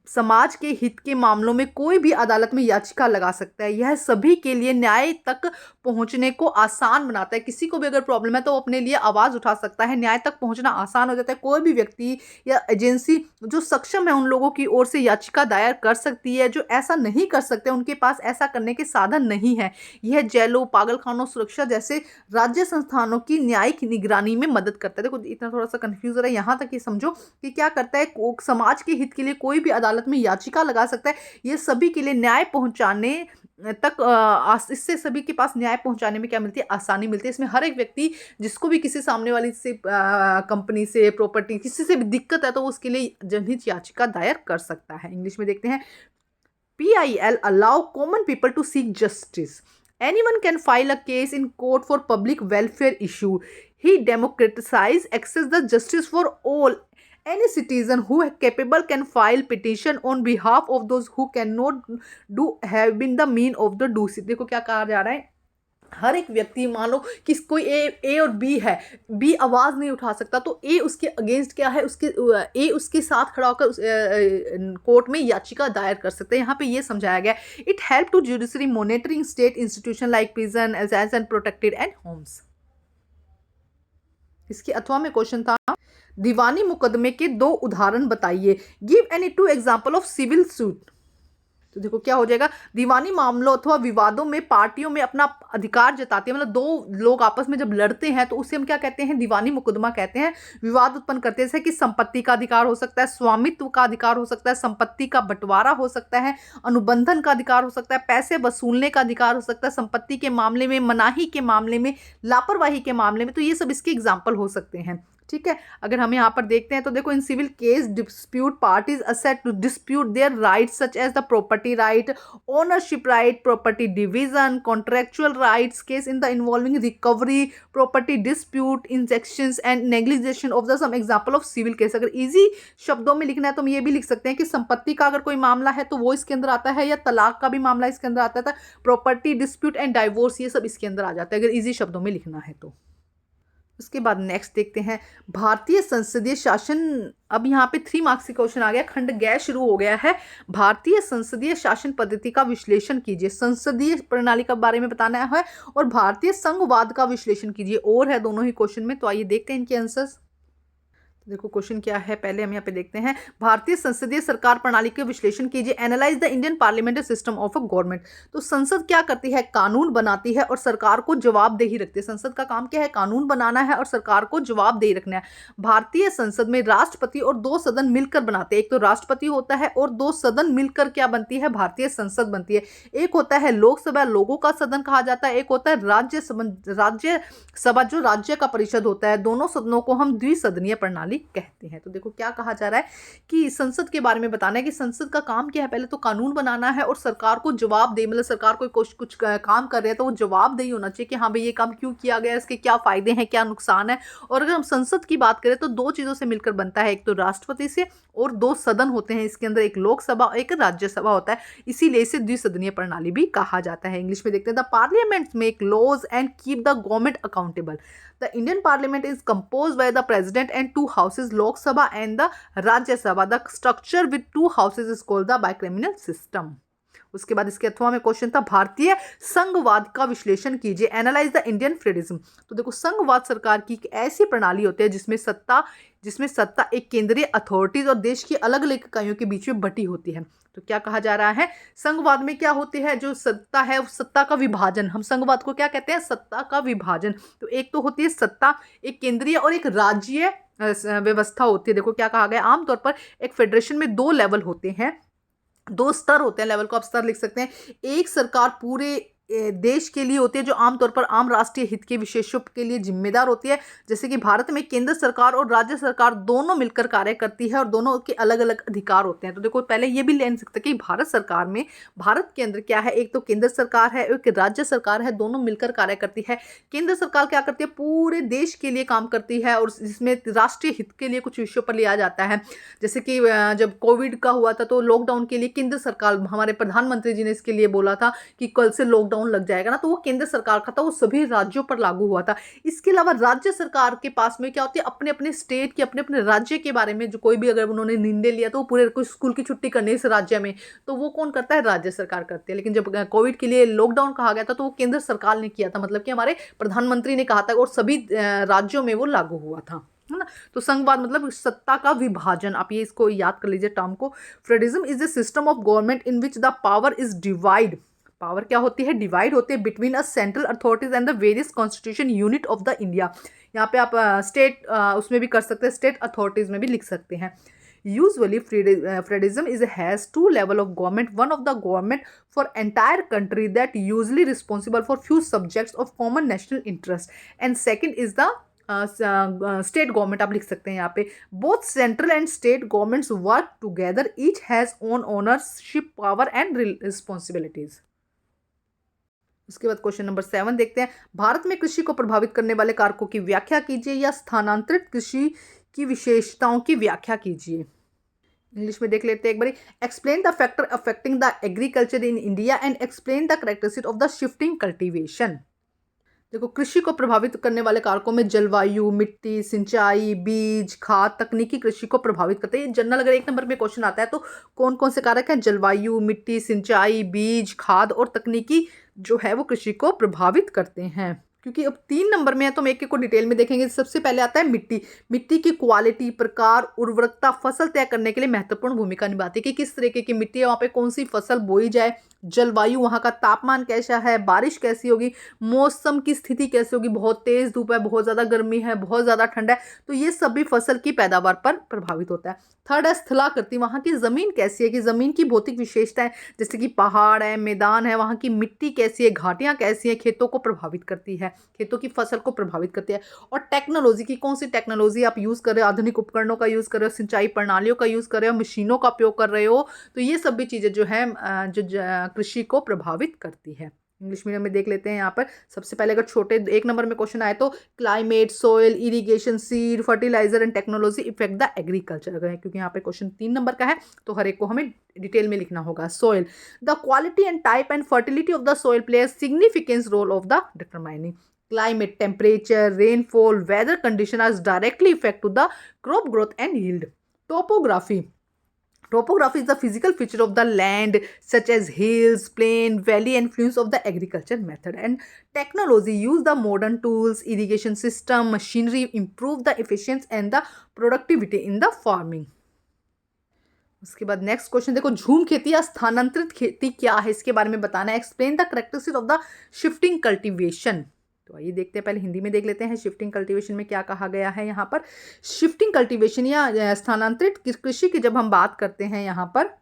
समाज के हित के मामलों में कोई भी अदालत में याचिका लगा सकता है। यह सभी के लिए न्याय तक पहुंचने को आसान बनाता है। किसी को भी अगर प्रॉब्लम है तो वो अपने लिए आवाज़ उठा सकता है, न्याय तक पहुंचना आसान हो जाता है। कोई भी व्यक्ति या एजेंसी जो सक्षम है उन लोगों की ओर से याचिका दायर कर सकती है। जो ऐसा नहीं कर सकते उनके पास ऐसा करने के साधन नहीं है। यह जेलों, पागलखानों, सुरक्षा जैसे राज्य संस्थानों की न्यायिक निगरानी में मदद करता है। देखो इतना थोड़ा सा कन्फ्यूज हो रहा है, यहाँ तक ये समझो कि क्या करता है, समाज के हित के लिए कोई भी अदालत में याचिका लगा सकता है। ये सभी के लिए न्याय पहुंचाने तक इससे सभी के पास न्याय पहुंचाने में क्या मिलती है, आसानी मिलती है। इसमें हर एक व्यक्ति जिसको भी किसी सामने वाली से कंपनी से, प्रॉपर्टी, किसी से भी दिक्कत है तो वो उसके लिए जनहित याचिका दायर कर सकता है। इंग्लिश में देखते हैं। PIL allow common people to seek justice. Anyone can file a case in court for public welfare issue. He democratizes access the justice for all. Any citizen who is capable can file petition on behalf of those who cannot do have been the mean of the do. देखो क्या कहा जा रहा है, हर एक व्यक्ति, मान लो कि कोई ए और बी है, बी आवाज़ नहीं उठा सकता तो ए उसके अगेंस्ट क्या है, ए उसके साथ खड़ा होकर कोर्ट में याचिका दायर कर सकते हैं। यहाँ पे ये समझाया गया, it help to judiciary monitoring state institution like prison, agencies and protected and homes. इसके अथवा में क्वेश्चन था, दीवानी मुकदमे के 2 उदाहरण बताइए। Give any 2 example of civil suit. तो देखो क्या हो जाएगा, दीवानी मामलों अथवा विवादों में पार्टियों में अपना अधिकार जताती है, मतलब 2 लोग आपस में जब लड़ते हैं तो उसे हम क्या कहते हैं, दीवानी मुकदमा कहते हैं। विवाद उत्पन्न करते हैं, जैसे कि संपत्ति का अधिकार हो सकता है, स्वामित्व का अधिकार हो सकता है, संपत्ति का बंटवारा हो सकता है, अनुबंधन का अधिकार हो सकता है, पैसे वसूलने का अधिकार हो सकता है, संपत्ति के मामले में, मनाही के मामले में, लापरवाही के मामले में। तो ये सब इसके एग्जाम्पल हो सकते हैं। ठीक है, अगर हम यहाँ पर देखते हैं तो देखो, in civil case dispute parties asset to dispute their rights such as the property property right, ownership right, property division, contractual rights, case in the involving recovery, property dispute, injunctions and negligence of the some example of civil case. अगर इजी शब्दों में लिखना है तो हम ये भी लिख सकते हैं कि संपत्ति का अगर कोई मामला है तो वो इसके अंदर आता है, या तलाक का भी मामला इसके अंदर आता है, प्रॉपर्टी डिस्प्यूट एंड डाइवोर्स ये सब इसके अंदर आ जाता है अगर इजी शब्दों में लिखना है तो। उसके बाद नेक्स्ट देखते हैं भारतीय संसदीय शासन। अब यहाँ पे 3 मार्क्स का क्वेश्चन आ गया, खंड गैर शुरू हो गया है। भारतीय संसदीय शासन पद्धति का विश्लेषण कीजिए। संसदीय प्रणाली के बारे में बताना है और भारतीय संघवाद का विश्लेषण कीजिए, और है दोनों ही क्वेश्चन में। तो आइए देखते हैं इनके आंसर्स। देखो क्वेश्चन क्या है, पहले हम यहाँ पे देखते हैं भारतीय संसदीय सरकार प्रणाली के विश्लेषण कीजिए। Analyse the Indian parliamentary system of a government. तो संसद क्या करती है, कानून बनाती है और सरकार को जवाबदेही रखती है। संसद का काम क्या है, कानून बनाना है और सरकार को जवाबदेही रखना है। भारतीय संसद में राष्ट्रपति और 2 सदन मिलकर बनाते हैं। एक तो राष्ट्रपति होता है और 2 सदन मिलकर क्या बनती है, भारतीय संसद बनती है। एक होता है लोकसभा, लोगों का सदन कहा जाता है। एक होता है राज्यसभा जो राज्य का परिषद होता है। दोनों सदनों को हम द्विसदनीय प्रणाली कहते हैं। तो देखो क्या कहा जा रहा है कि संसद के बारे में बताना है कि संसद का काम क्या है, पहले तो कानून बनाना है और सरकार को जवाब दे, मतलब सरकार कोई कुछ काम कर रहे हैं तो वो जवाबदेही होना चाहिए कि हाँ भाई ये काम क्यों किया गया, इसके क्या फायदे हैं, क्या नुकसान है। और अगर हम संसद की बात करें तो 2 चीजों से मिलकर बनता है, एक तो राष्ट्रपति से और 2 सदन होते हैं इसके अंदर, एक लोकसभा और एक राज्यसभा होता है, इसीलिए इसे द्विसदनीय प्रणाली भी कहा जाता है। इंग्लिश में देखते हैं the parliament make laws and keep the government accountable. The Indian Parliament is composed by the President and 2 houses, Lok Sabha and the Rajya Sabha. The structure with 2 houses is called the bicameral system. उसके बाद इसके अथवा में क्वेश्चन था भारतीय संघवाद का विश्लेषण कीजिए। Analyse the Indian federalism. तो देखो संघवाद सरकार की एक ऐसी प्रणाली होती है जिसमें सत्ता एक केंद्रीय अथॉरिटीज और देश की अलग अलग इकाइयों के बीच में बटी होती है। तो क्या कहा जा रहा है, संघवाद में क्या होती है, जो सत्ता है सत्ता का विभाजन। हम संघवाद को क्या कहते हैं, सत्ता का विभाजन। तो एक तो होती है सत्ता एक केंद्रीय और एक राज्य व्यवस्था होती है। देखो क्या कहा गया, आमतौर पर एक फेडरेशन में 2 लेवल होते हैं, 2 स्तर होते हैं, लेवल को आप स्तर लिख सकते हैं। एक सरकार पूरे देश के लिए होती है जो आमतौर पर आम राष्ट्रीय हित के विशेषों के लिए जिम्मेदार होती है। जैसे कि भारत में केंद्र सरकार और राज्य सरकार दोनों मिलकर कार्य करती है और दोनों के अलग अलग अधिकार होते हैं। तो देखो पहले ये भी ले सकते हैं कि भारत सरकार में, भारत के अंदर क्या है, एक तो केंद्र सरकार है, एक राज्य सरकार है, दोनों मिलकर कार्य करती है। केंद्र सरकार क्या करती है, पूरे देश के लिए काम करती है और इसमें राष्ट्रीय हित के लिए कुछ विषयों पर लिया जाता है। जैसे कि जब कोविड का हुआ था तो लॉकडाउन के लिए केंद्र सरकार, हमारे प्रधानमंत्री जी ने इसके लिए बोला था कि कल से लॉकडाउन लग जाएगा ना, तो वो केंद्र सरकार का था, वो सभी राज्यों पर लागू हुआ था। इसके अलावा राज्य सरकार के पास में क्या होती है, अपने अपने स्टेट के, अपने अपने राज्य के बारे में जो कोई भी अगर उन्होंने निर्णय लिया तो वो पूरे कोई स्कूल की छुट्टी करनी है इस राज्य में, तो वो कौन करता है, राज्य सरकार करती है। लेकिन जब कोविड के लिए लॉकडाउन कहा गया था तो वो केंद्र सरकार ने किया था, मतलब कि हमारे प्रधानमंत्री ने कहा था और सभी राज्यों में वो लागू हुआ था, है ना। तो संघवाद मतलब सत्ता का विभाजन, आप ये इसको याद कर लीजिए टर्म को। Federalism is a system of government in which the power is divide. Power क्या होती है, डिवाइड होते हैं between a central authorities and the various constitution unit of the India. यहाँ पे आप स्टेट उसमें भी कर सकते हैं, स्टेट अथॉरिटीज में भी लिख सकते हैं। Usually, federalism has 2 levels of government. One of the government for entire country that usually responsible for few subjects of common national interest, and second is the state government आप लिख सकते हैं यहाँ पे। Both central and state governments work together, each has own ownership power and responsibilities. उसके बाद क्वेश्चन नंबर 7 देखते हैं, भारत में कृषि को प्रभावित करने वाले कारकों की व्याख्या कीजिए या स्थानांतरित कृषि की विशेषताओं की व्याख्या कीजिए। इंग्लिश में देख लेते हैं एक बारी। Explain the factor affecting the agriculture in India and explain the characteristic of the shifting cultivation. देखो कृषि को प्रभावित करने वाले कारकों में जलवायु, मिट्टी, सिंचाई, बीज, खाद, तकनीकी कृषि को प्रभावित करते हैं। जनरल अगर 1 नंबर में क्वेश्चन आता है तो कौन कौन से कारक हैं, जलवायु, मिट्टी, सिंचाई, बीज, खाद और तकनीकी जो है वो कृषि को प्रभावित करते हैं। क्योंकि अब 3 नंबर में है तो हम एक को डिटेल में देखेंगे। सबसे पहले आता है मिट्टी। मिट्टी की क्वालिटी, प्रकार, उर्वरकता फसल तय करने के लिए महत्वपूर्ण भूमिका निभाती है कि किस तरीके की मिट्टी है, वहाँ पे कौन सी फसल बोई जाए। जलवायु, वहाँ का तापमान कैसा है, बारिश कैसी होगी, मौसम की स्थिति कैसी होगी, बहुत तेज धूप है, बहुत ज़्यादा गर्मी है, बहुत ज़्यादा ठंड है, तो ये सभी फसल की पैदावार पर प्रभावित होता है। थर्ड है स्थलाकृति, वहाँ की ज़मीन कैसी है कि ज़मीन की भौतिक विशेषताएं जैसे कि पहाड़ है, मैदान है, वहाँ की मिट्टी कैसी है, घाटियाँ कैसी है, खेतों को प्रभावित करती है। खेतों की फसल को प्रभावित करती है। और टेक्नोलॉजी की कौन सी टेक्नोलॉजी आप यूज़ कर रहे हो, आधुनिक उपकरणों का यूज़ कर रहे हो, सिंचाई प्रणालियों का यूज़ कर रहे हो, मशीनों का उपयोग कर रहे हो, तो ये सब भी चीज़ें जो है कृषि को प्रभावित करती है। इंग्लिश मीडियम में देख लेते हैं यहाँ पर। सबसे पहले अगर छोटे 1 नंबर में क्वेश्चन आए तो climate, soil, irrigation, seed, fertiliser and technology effect the agriculture, अगर है क्योंकि यहाँ पे क्वेश्चन 3 नंबर का है तो हर एक को हमें डिटेल में लिखना होगा। Soil, the quality and type and fertility of the soil play a significant role of the determining climate, temperature, rainfall, weather condition are directly affect to the crop growth and yield. Topography. Topography is the physical feature of the land such as hills, plain, valley influence of the agriculture method. And technology use the modern tools, irrigation system, machinery improve the efficiency and the productivity in the farming. उसके बाद नेक्स्ट क्वेश्चन देखो, झूम खेती या स्थानांतरित खेती क्या है, इसके बारे में बताना है। Explain the characteristics of the shifting cultivation. तो आइए देखते हैं, पहले हिंदी में देख लेते हैं शिफ्टिंग कल्टीवेशन में क्या कहा गया है। यहाँ पर शिफ्टिंग कल्टीवेशन या स्थानांतरित कृषि की जब हम बात करते हैं यहाँ पर,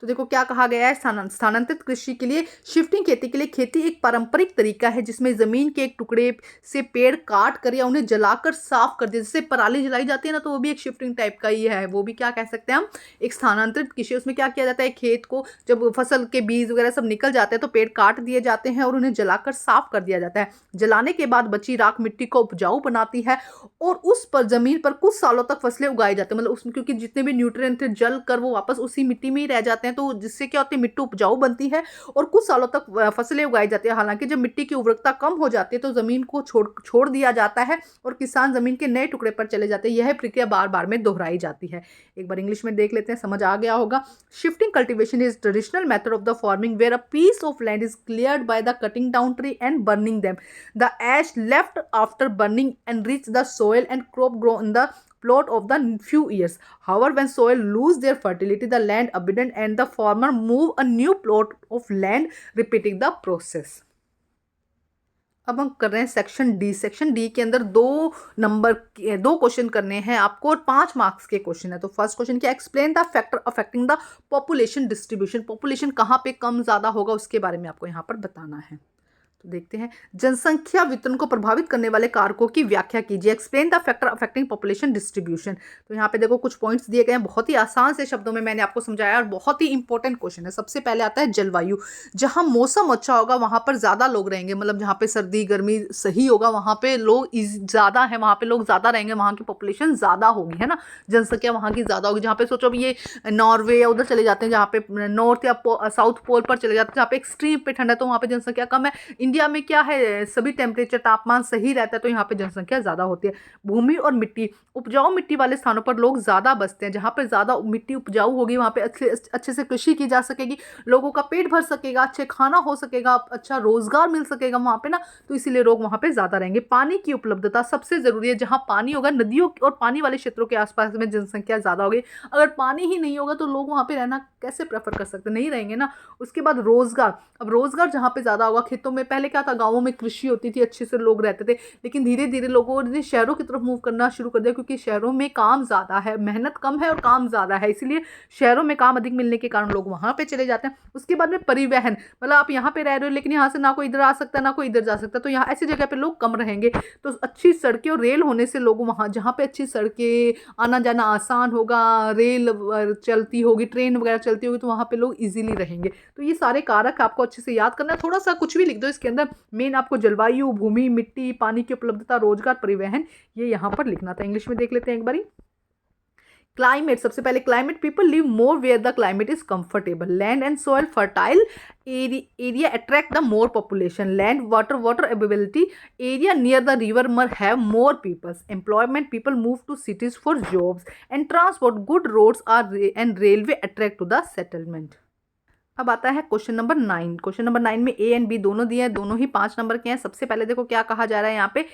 तो देखो क्या कहा गया है। स्थानांतरित कृषि के लिए, शिफ्टिंग खेती के लिए, खेती एक पारंपरिक तरीका है जिसमें जमीन के एक टुकड़े से पेड़ काट कर या उन्हें जलाकर साफ कर दिया, जैसे पराली जलाई जाती है ना, तो वो भी एक शिफ्टिंग टाइप का ही है, वो भी क्या कह सकते हैं हम, एक स्थानांतरित कृषि। उसमें क्या किया जाता है, खेत को जब फसल के बीज वगैरह सब निकल जाते हैं तो पेड़ काट दिए जाते हैं और उन्हें जलाकर साफ कर दिया जाता है। जलाने के बाद बची राख मिट्टी को उपजाऊ बनाती है और उस पर जमीन पर कुछ सालों तक फसलें उगाई जाती हैं, मतलब उसमें क्योंकि जितने भी न्यूट्रिएंट थे जल कर वो वापस उसी मिट्टी में ही रह जाते हैं, तो जिससे क्या होती है, मिट्टी उपजाऊ बनती है और कुछ सालों तक फसलें उगाई जाती है। हालांकि जब मिट्टी की उर्वरकता कम हो जाती है तो जमीन को छोड़ दिया जाता है और किसान जमीन के नए टुकड़े पर चले जाते हैं। यह प्रक्रिया बार बार में दोहराई जाती है। एक बार इंग्लिश में देख लेते हैं, समझ आ गया होगा। Shifting cultivation is traditional method of the farming where a piece of land is cleared by the cutting down tree and burning them. The ash left after burning enrich the soil and crop grow in the plot of the few years. However, when soil lose their fertility, the land abandoned and the farmer move a new plot of land, repeating the process. अब हम कर रहे हैं सेक्शन डी। सेक्शन डी के अंदर 2 क्वेश्चन करने हैं आपको और 5 मार्क्स के क्वेश्चन है। तो फर्स्ट क्वेश्चन क्या, explain the factor affecting the population distribution. Population कहाँ पे कम ज़्यादा होगा उसके बारे में आपको यहाँ पर बताना है। तो देखते हैं, जनसंख्या वितरण को प्रभावित करने वाले कारकों की व्याख्या कीजिए। Explain the factor affecting population distribution. तो यहाँ पे देखो कुछ पॉइंट्स दिए गए हैं, बहुत ही आसान से शब्दों में मैंने आपको समझाया और बहुत ही इंपॉर्टेंट क्वेश्चन है। सबसे पहले आता है जलवायु। जहाँ मौसम अच्छा होगा वहाँ पर ज़्यादा लोग रहेंगे, मतलब जहाँ पे सर्दी गर्मी सही होगा वहाँ पे लोग ज़्यादा है, वहाँ पे लोग ज़्यादा रहेंगे, वहाँ की पॉपुलेशन ज़्यादा होगी, है ना, जनसंख्या वहाँ की ज़्यादा होगी। जहाँ पे सोचो ये नॉर्वे या उधर चले जाते हैं, जहाँ पे नॉर्थ या साउथ पोल पर चले जाते हैं, जहाँ पे एक्सट्रीम पे ठंड है तो वहाँ पे जनसंख्या कम है। इंडिया में क्या है, सभी टेम्परेचर तापमान सही रहता है तो यहाँ पे जनसंख्या ज़्यादा होती है। भूमि और मिट्टी, उपजाऊ मिट्टी वाले स्थानों पर लोग ज़्यादा बसते हैं। जहाँ पे ज़्यादा मिट्टी उपजाऊ होगी वहाँ पे अच्छे से कृषि की जा सकेगी, लोगों का पेट भर सकेगा, अच्छे खाना हो सकेगा, अच्छा रोजगार मिल सकेगा वहाँ पे ना, तो इसीलिए लोग वहाँ पे ज़्यादा रहेंगे। पानी की उपलब्धता सबसे ज़रूरी है। जहाँ पानी होगा, नदियों और पानी वाले क्षेत्रों के आसपास में जनसंख्या ज़्यादा होगी। अगर पानी ही नहीं होगा तो लोग वहाँ पे रहना कैसे प्रेफर कर सकते, नहीं रहेंगे ना। उसके बाद रोजगार, अब रोजगार जहाँ पे ज़्यादा होगा, खेतों में पहले क्या था, गाँवों में कृषि होती थी, अच्छे से लोग रहते थे, लेकिन धीरे धीरे लोगों ने शहरों की तरफ मूव करना शुरू कर दिया क्योंकि शहरों में काम ज़्यादा है, मेहनत कम है और काम ज़्यादा है, इसलिए शहरों में काम अधिक मिलने के कारण लोग वहाँ पे चले जाते हैं। उसके बाद में परिवहन, मतलब आप यहाँ पे रह रहे हो लेकिन यहाँ से ना कोई इधर आ सकता है ना कोई इधर जा सकता, तो यहाँ ऐसी जगह पे लोग कम रहेंगे। तो अच्छी सड़कें और रेल होने से लोग वहाँ, जहाँ पे अच्छी सड़कें, आना जाना आसान होगा, रेल चलती होगी, ट्रेन वगैरह चलती होगी, तो वहाँ पे लोग इजीली रहेंगे। तो ये सारे कारक आपको अच्छे से याद करना है। थोड़ा सा कुछ भी लिख दो इसके अंदर, मेन आपको जलवायु, भूमि, मिट्टी, पानी की उपलब्धता, रोजगार, परिवहन, ये यहाँ पर लिखना था। इंग्लिश में देख लेते हैं एक बारी। क्लाइमेट, सबसे पहले climate, people live more where the climate is comfortable. Land and soil fertile area attract the more population. Land, water availability, area near the river more have more peoples. Employment, people move to cities for jobs and transport. Good roads are and railway attract to the settlement. अब आता है क्वेश्चन नंबर 9। क्वेश्चन नंबर 9 में ए एंड बी दोनों दिए हैं, दोनों ही 5 नंबर के हैं। सबसे पहले देखो क्या कहा जा रहा है यहाँ पे,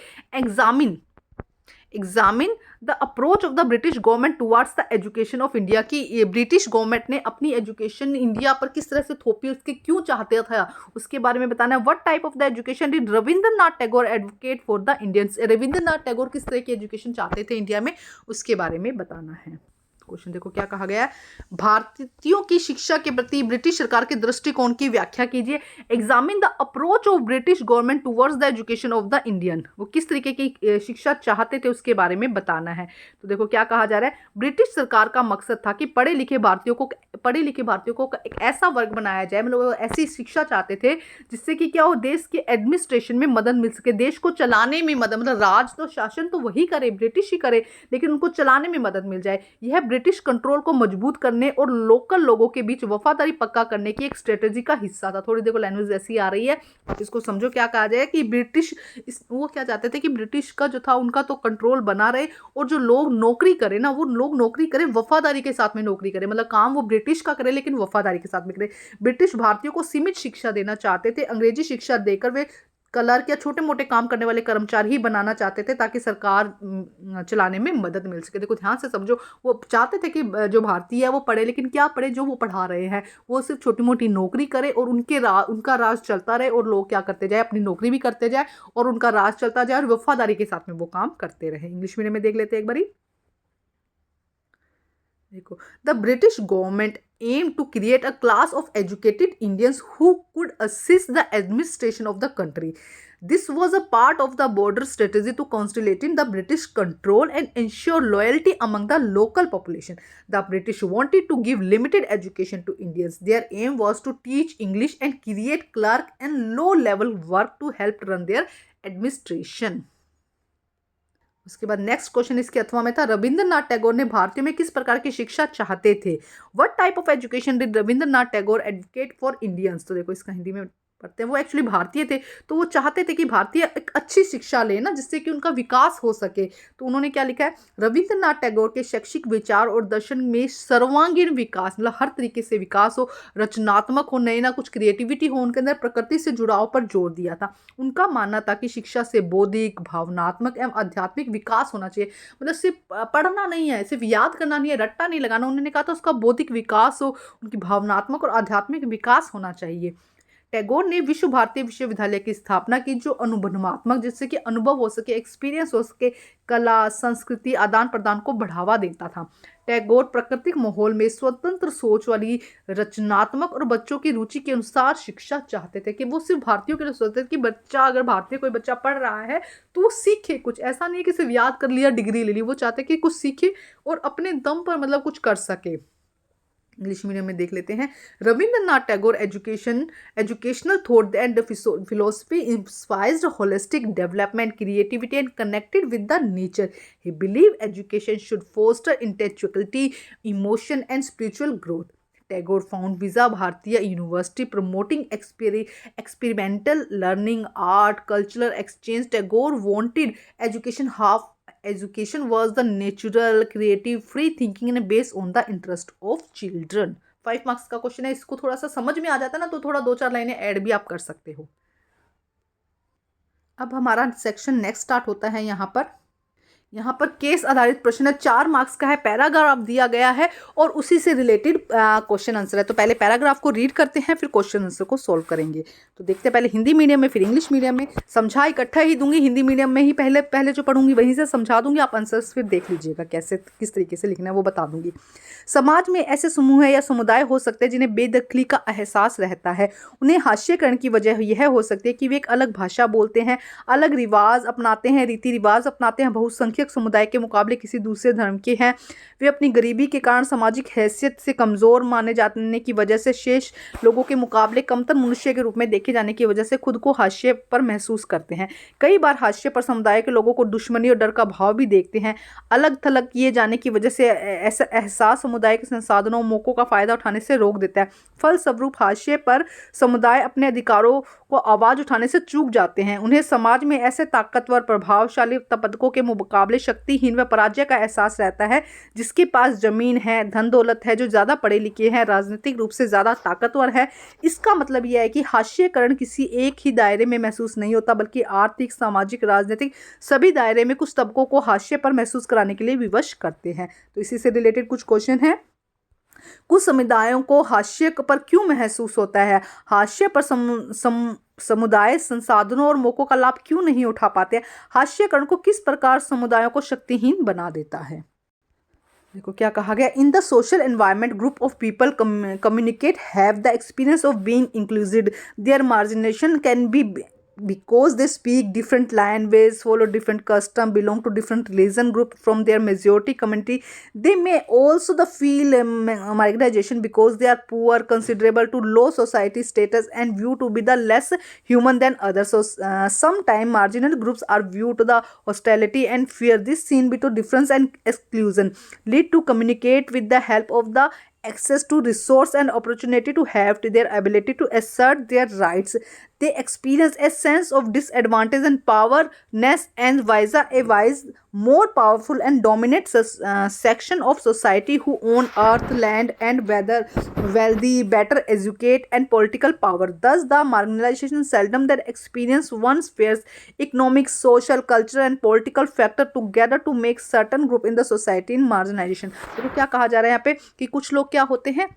examine the approach of the British government towards the education of India. की ब्रिटिश गवर्नमेंट ने अपनी एजुकेशन इंडिया पर किस तरह से थोपी, उसके क्यों चाहते था, उसके बारे में बताना है। What type of the education did Rabindranath Tagore advocate for the Indians. Rabindranath Tagore किस तरह की एजुकेशन चाहते थे इंडिया में, उसके बारे में बताना है। क्वेश्चन देखो क्या कहा गया है, भारतीयों की शिक्षा के प्रति ब्रिटिश सरकार के दृष्टिकोण की व्याख्या कीजिए। Examine the approach of British government towards the education of the Indian, वो किस तरीके की शिक्षा चाहते थे उसके बारे में बताना है। तो देखो क्या कहा जा रहा है, ब्रिटिश सरकार का मकसद था कि पढ़े लिखे भारतीयों को एक ऐसा वर्ग बनाया जाए, मतलब वो ऐसी शिक्षा चाहते थे जिससे कि क्या हो, देश के एडमिनिस्ट्रेशन में मदद मिल सके, देश को चलाने में मदद, मतलब राज तो शासन तो वही करे, ब्रिटिश ही करे, लेकिन उनको चलाने में मदद मिल जाए। यह ब्रिटिश कंट्रोल को मजबूत करने और लोकल लोगों के बीच वफादारी पक्का करने की एक स्ट्रेटेजी का हिस्सा था। थोड़ी देखो लैंग्वेज ऐसी आ रही है, इसको समझो क्या कहा जाए कि ब्रिटिश वो क्या चाहते थे कि ब्रिटिश का जो था उनका तो कंट्रोल बना रहे, और जो लोग नौकरी करे ना, वो लोग नौकरी करे वफादारी के साथ में नौकरी करे, मतलब काम वो ब्रिटिश का करे लेकिन वफादारी के साथ में करे। ब्रिटिश भारतीयों को सीमित शिक्षा देना चाहते थे, अंग्रेजी शिक्षा देकर वे क्लर्क या छोटे मोटे काम करने वाले कर्मचारी ही बनाना चाहते थे ताकि सरकार चलाने में मदद मिल सके। देखो ध्यान से समझो, वो चाहते थे कि जो भारतीय है वो पढ़े, लेकिन क्या पढ़े, जो वो पढ़ा रहे हैं वो सिर्फ छोटी मोटी नौकरी करे और उनका राज चलता रहे, और लोग क्या करते जाए, अपनी नौकरी भी करते जाए और उनका राज चलता जाए और वफादारी के साथ में वो काम करते रहे। इंग्लिश मीडियम में देख लेते हैं एक बारी। देखो, the British government aim to create a class of educated Indians who could assist the administration of the country. This was a part of the border strategy to consolidate the British control and ensure loyalty among the local population. The British wanted to give limited education to Indians. Their aim was to teach English and create clerk and low level work to help run their administration. उसके बाद नेक्स्ट क्वेश्चन इसके अथवा में था, रविंद्रनाथ टैगोर ने भारतीयों में किस प्रकार की शिक्षा चाहते थे। What type of education did Rabindranath Tagore advocate for Indians. तो देखो इसका हिंदी में पढ़ते हैं, वो एक्चुअली भारतीय थे, तो वो चाहते थे कि भारतीय एक अच्छी शिक्षा ले ना, जिससे कि उनका विकास हो सके। तो उन्होंने क्या लिखा है, रविंद्रनाथ टैगोर के शैक्षिक विचार और दर्शन में सर्वांगीण विकास, मतलब हर तरीके से विकास हो, रचनात्मक हो, नए ना कुछ क्रिएटिविटी हो, उनके अंदर प्रकृति से जुड़ाव पर जोर दिया था। उनका मानना था कि शिक्षा से बौद्धिक, भावनात्मक एवं आध्यात्मिक विकास होना चाहिए, मतलब सिर्फ पढ़ना नहीं है, सिर्फ याद करना नहीं है, रट्टा नहीं लगाना। उन्होंने कहा था उसका बौद्धिक विकास हो, उनकी भावनात्मक और आध्यात्मिक विकास होना चाहिए। टैगोर ने विश्व भारती विश्वविद्यालय की स्थापना की, जो अनुभवात्मक, जिससे कि अनुभव हो सके, एक्सपीरियंस हो सके, कला संस्कृति आदान प्रदान को बढ़ावा देता था। टैगोर प्राकृतिक माहौल में स्वतंत्र सोच वाली, रचनात्मक और बच्चों की रुचि के अनुसार शिक्षा चाहते थे, कि वो सिर्फ भारतीयों के लिए सोचते थे कि बच्चा, अगर भारतीय कोई बच्चा पढ़ रहा है तो वो सीखे कुछ, ऐसा नहीं कि सिर्फ याद कर लिया, डिग्री ले ली। वो चाहते कि कुछ सीखे और अपने दम पर मतलब कुछ कर सके। इंग्लिश मीडियम में देख लेते हैं, Rabindranath Tagore educational thought and philosophy inspires holistic development, creativity and connected with the nature. He believed education should foster intellectuality, emotion and spiritual growth. Tagore found Visa Bharatiya University promoting experimental learning, art, cultural exchange. Tagore wanted education was the natural, creative, free thinking and based on the interest of children. 5 marks का क्वेश्चन है, इसको थोड़ा सा समझ में आ जाता है ना, तो थोड़ा 2-4 लाइनें ऐड भी आप कर सकते हो। अब हमारा सेक्शन नेक्स्ट स्टार्ट होता है। यहाँ पर केस आधारित प्रश्न है, 4 मार्क्स का है, पैराग्राफ दिया गया है और उसी से रिलेटेड क्वेश्चन आंसर है। तो पहले पैराग्राफ को रीड करते हैं, फिर क्वेश्चन आंसर को सॉल्व करेंगे। तो देखते हैं पहले हिंदी मीडियम में, फिर इंग्लिश मीडियम में। समझा इकट्ठा ही दूंगी, हिंदी मीडियम में ही पहले जो पढ़ूंगी वहीं से समझा दूंगी, आप आंसर्स फिर देख लीजिएगा कैसे किस तरीके से लिखना है वो बता दूंगी। समाज में ऐसे समूह है या समुदाय हो सकते हैं जिन्हें बेदखली का एहसास रहता है। उन्हें हास्यकरण की वजह यह हो सकती है कि वे एक अलग भाषा बोलते हैं, अलग रिवाज अपनाते हैं, रीति रिवाज अपनाते हैं, बहुसंख्यक समुदाय के मुकाबले किसी दूसरे धर्म के हैं। वे अपनी गरीबी के कारण सामाजिक हैसियत से कमज़ोर माने जाने की वजह से शेष लोगों के मुकाबले कमतर मनुष्य के रूप में देखे जाने की वजह से खुद को हाशिए पर महसूस करते हैं। कई बार हाशिए पर समुदाय के लोगों को दुश्मनी और डर का भाव भी देखते हैं। अलग थलग किए जाने की वजह से ऐसा एहसास समुदाय के संसाधनों और मौकों का फ़ायदा उठाने से रोक देता है। फलस्वरूप हाशिए पर समुदाय अपने अधिकारों को आवाज़ उठाने से चूक जाते हैं। उन्हें समाज में ऐसे ताकतवर प्रभावशाली तबकों के मुकाबले शक्तिहीन व पराजय का एहसास रहता है, जिसके पास जमीन है, धन दौलत है, जो ज़्यादा पढ़े लिखे हैं, राजनीतिक रूप से ज़्यादा ताकतवर है। इसका मतलब यह है कि हाशिएकरण किसी एक ही दायरे में महसूस नहीं होता, बल्कि आर्थिक, सामाजिक, राजनीतिक सभी दायरे में कुछ तबकों को हाशिए पर महसूस कराने के लिए विवश करते हैं। तो इसी से रिलेटेड कुछ क्वेश्चन है। कुछ समुदायों को हाशिए पर क्यों महसूस होता है? हाशिए पर समुदाय संसाधनों और मौकों का लाभ क्यों नहीं उठा पाते? हाशिएकरण को किस प्रकार समुदायों को शक्तिहीन बना देता है? देखो क्या कहा गया, in the social environment group of people communicate have the experience of being inclusive, their marginalisation can be because they speak different languages, follow different custom, belong to different religion group from their majority community. They may also the feel marginalization because they are poor, considerable to low society status, and viewed to be the less human than others. So sometimes marginal groups are viewed to the hostility and fear. This seen between difference and exclusion lead to communicate with the help of the access to resource and opportunity to have to their ability to assert their rights. They experience a sense of disadvantage and powerness, and vice a wise more powerful and dominant section of society who own earth, land, and whether wealthy, better educate, and political power. Thus the marginalization seldom that experience one's fears economic, social, cultural, and political factor together to make certain group in the society in marginalization. तो क्या कहा जा रहा है यहाँ पे कि कुछ लोग क्या होते हैं,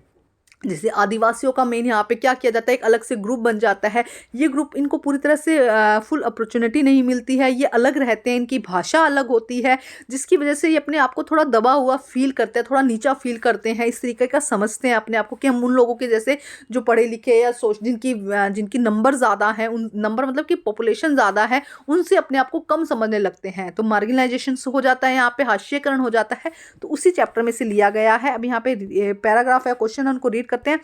जैसे आदिवासियों का मेन यहाँ पे क्या किया जाता है, एक अलग से ग्रुप बन जाता है। ये ग्रुप इनको पूरी तरह से फुल अपॉर्चुनिटी नहीं मिलती है, ये अलग रहते हैं, इनकी भाषा अलग होती है, जिसकी वजह से ये अपने आप को थोड़ा दबा हुआ फील करते हैं, थोड़ा नीचा फील करते हैं, इस तरीके का समझते हैं अपने आप को कि हम उन लोगों के जैसे जो पढ़े लिखे या सोच जिनकी नंबर ज़्यादा है, उन नंबर मतलब कि पॉपुलेशन ज़्यादा है, उनसे अपने आप को कम समझने लगते हैं। तो मार्जिनलाइजेशन हो जाता है, यहाँ पे हाशियकरण हो जाता है। तो उसी चैप्टर में से लिया गया है। अब यहाँ पे पैराग्राफ है, क्वेश्चन उनको रीड करते हैं।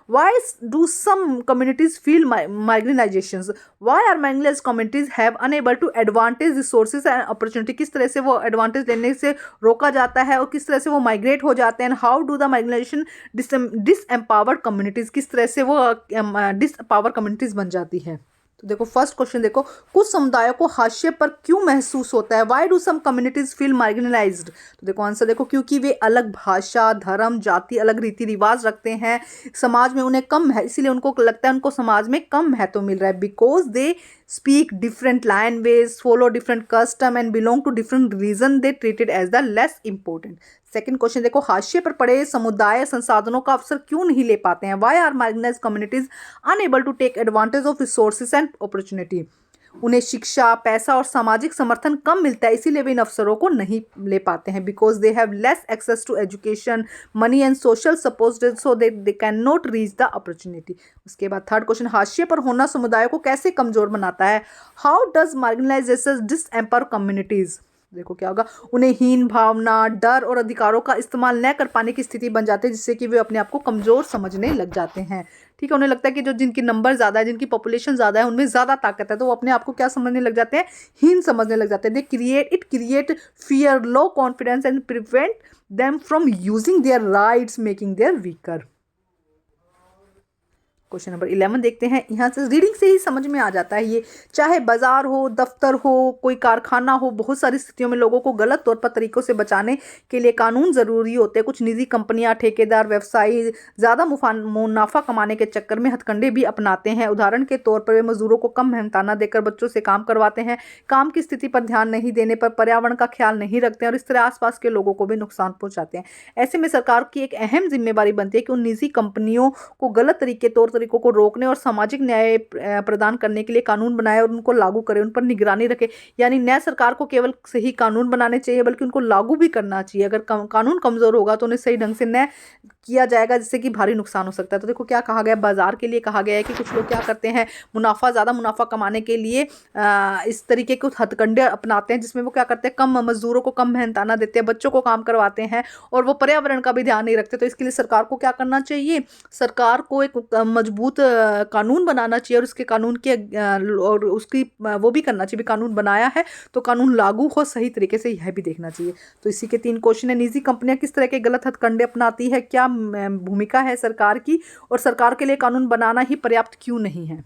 Why do some communities feel marginalizations? Why are marginalized communities have unable to advantage resources and opportunity? किस तरह से वो एडवांटेज लेने से रोका जाता है और किस तरह से वो माइग्रेट हो जाते हैं? How do the marginalization disempowered communities, किस तरह से वो डिसपावर कम्युनिटीज़ बन जाती है? तो देखो फर्स्ट क्वेश्चन देखो, कुछ समुदायों को हाशिए पर क्यों महसूस होता है? Why do some communities feel marginalised? तो देखो आंसर देखो, क्योंकि वे अलग भाषा, धर्म, जाति, अलग रीति रिवाज रखते हैं, समाज में उन्हें कम है, इसीलिए उनको लगता है उनको समाज में कम महत्व मिल रहा है। Because they speak different language, follow different custom, and belong to different religion, they treated as the less important. Second question देखो, हाशिए पर पड़े समुदाय संसाधनों का अवसर क्यों नहीं ले पाते हैं? Why are marginalised communities unable to take advantage of resources and opportunity? उन्हें शिक्षा, पैसा और सामाजिक समर्थन कम मिलता है, इसीलिए वे इन अवसरों को नहीं ले पाते हैं। Because they have less access to education, money and social support, so they can not reach the opportunity. उसके बाद थर्ड क्वेश्चन, हाशिए पर होना समुदाय को कैसे कमजोर बनाता है? How does marginalization disempower communities? देखो क्या होगा, उन्हें हीन भावना, डर और अधिकारों का इस्तेमाल न कर पाने की स्थिति बन जाती है, जिससे कि वे अपने आप को कमज़ोर समझने लग जाते हैं। ठीक है, उन्हें लगता है कि जो जिनकी नंबर ज़्यादा है, जिनकी पॉपुलेशन ज़्यादा है, उनमें ज़्यादा ताकत है, तो वो अपने आप को क्या समझने लग जाते हैं? हीन समझने लग जाते हैं। They create fear, low confidence and prevent them from using their rights, making their weaker. Question number 11 देखते हैं। यहाँ से रीडिंग से ही समझ में आ जाता है ये, चाहे बाजार हो, दफ्तर हो, कोई कारखाना हो, बहुत सारी स्थितियों में लोगों को गलत तौर पर तरीकों से बचाने के लिए कानून ज़रूरी होते हैं। कुछ निजी कंपनियां, ठेकेदार, व्यवसायी ज़्यादा मुनाफा कमाने के चक्कर में हथकंडे भी अपनाते हैं। उदाहरण के तौर पर वे मजदूरों को कम मेहनताना देकर बच्चों से काम करवाते हैं, काम की स्थिति पर ध्यान नहीं देने पर पर्यावरण का ख्याल नहीं रखते हैं और इस तरह आसपास के लोगों को भी नुकसान पहुँचाते हैं। ऐसे में सरकार की एक अहम जिम्मेवारी बनती है कि उन निजी कंपनियों को गलत तरीकों को रोकने और सामाजिक न्याय प्रदान करने के लिए कानून बनाए और उनको लागू करे, उन पर निगरानी रखे। यानी नया सरकार को केवल सही कानून बनाने चाहिए, बल्कि उनको लागू भी करना चाहिए। अगर कानून कमजोर होगा तो उन्हें सही ढंग से न किया जाएगा, जिससे कि भारी नुकसान हो सकता है। तो देखो क्या कहा गया, बाजार के लिए कहा गया है कि कुछ लोग क्या करते हैं, ज़्यादा मुनाफा कमाने के लिए इस तरीके के हथकंडे अपनाते हैं, जिसमें वो क्या करते हैं, कम मजदूरों को कम मेहनताना देते हैं, बच्चों को काम करवाते हैं और वो पर्यावरण का भी ध्यान नहीं रखते। तो इसके लिए सरकार को क्या करना चाहिए? सरकार को एक मजबूत कानून बनाना चाहिए और उसके कानून के और उसकी वो भी करना चाहिए, कानून बनाया है तो कानून लागू हो सही तरीके से, यह भी देखना चाहिए। तो इसी के 3 क्वेश्चन है। निजी कंपनियां किस तरह के गलत हथकंडे अपनाती है, क्या भूमिका है सरकार की, और सरकार के लिए कानून बनाना ही पर्याप्त क्यों नहीं है?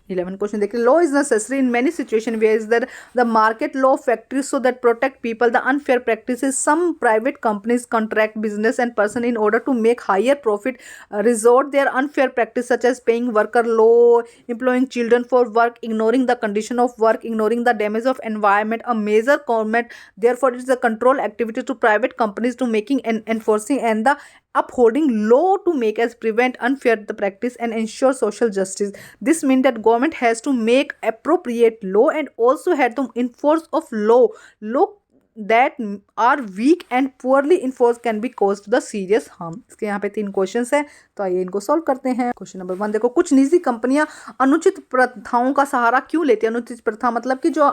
11 क्वेश्चन देखिए, law is necessary in many situation where is the market law factories so that protect people the unfair practices some private companies contract business and person in order to make higher profit resort their unfair practice such as paying worker low, employing children for work, ignoring the condition of work, ignoring the damage of environment. A major comment therefore is the control activity to private companies to making and enforcing and the upholding law to make as prevent unfair the practice and ensure social justice. This means that government has to make appropriate law and also had to enforce of law that are weak and poorly enforced can be caused the serious harm। इसके यहाँ पे 3 क्वेश्चंस हैं, तो आइए इनको सॉल्व करते हैं। क्वेश्चन नंबर 1 देखो, कुछ निजी कंपनियां अनुचित प्रथाओं का सहारा क्यों लेती है? अनुचित प्रथा मतलब कि जो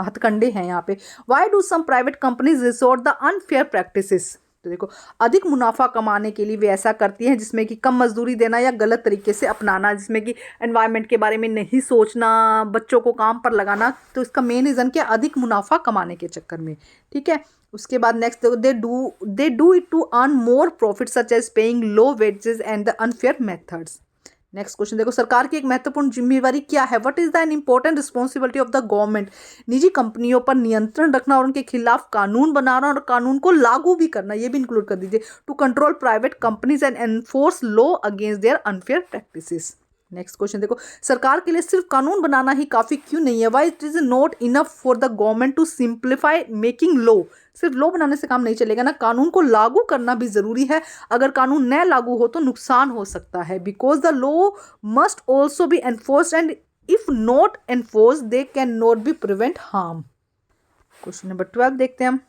हथकंडे हैं यहाँ पे। Why do some private companies resort the unfair practices? तो देखो, अधिक मुनाफा कमाने के लिए वे ऐसा करती हैं जिसमें कि कम मजदूरी देना या गलत तरीके से अपनाना, जिसमें कि एनवायरनमेंट के बारे में नहीं सोचना, बच्चों को काम पर लगाना। तो इसका मेन रीज़न क्या? अधिक मुनाफा कमाने के चक्कर में। ठीक है, उसके बाद नेक्स्ट देखो, they do it to earn more profit such as paying low wages and the unfair methods. Next question देखो, सरकार की एक महत्वपूर्ण जिम्मेवारी क्या है? What is the an important responsibility of the government? निजी कंपनियों पर नियंत्रण रखना और उनके खिलाफ कानून बनाना और कानून को लागू भी करना, ये भी इंक्लूड कर दीजिए। To control private companies and enforce law against their unfair practices. Next question देखो, सरकार के लिए सिर्फ कानून बनाना ही काफ़ी क्यों नहीं है? Why it is not enough for the government to simplify making law? सिर्फ लॉ बनाने से काम नहीं चलेगा ना, कानून को लागू करना भी ज़रूरी है। अगर कानून न लागू हो तो नुकसान हो सकता है। Because the law must also be enforced and if not enforced they can not be prevent harm. Question number 12 देखते हैं हम।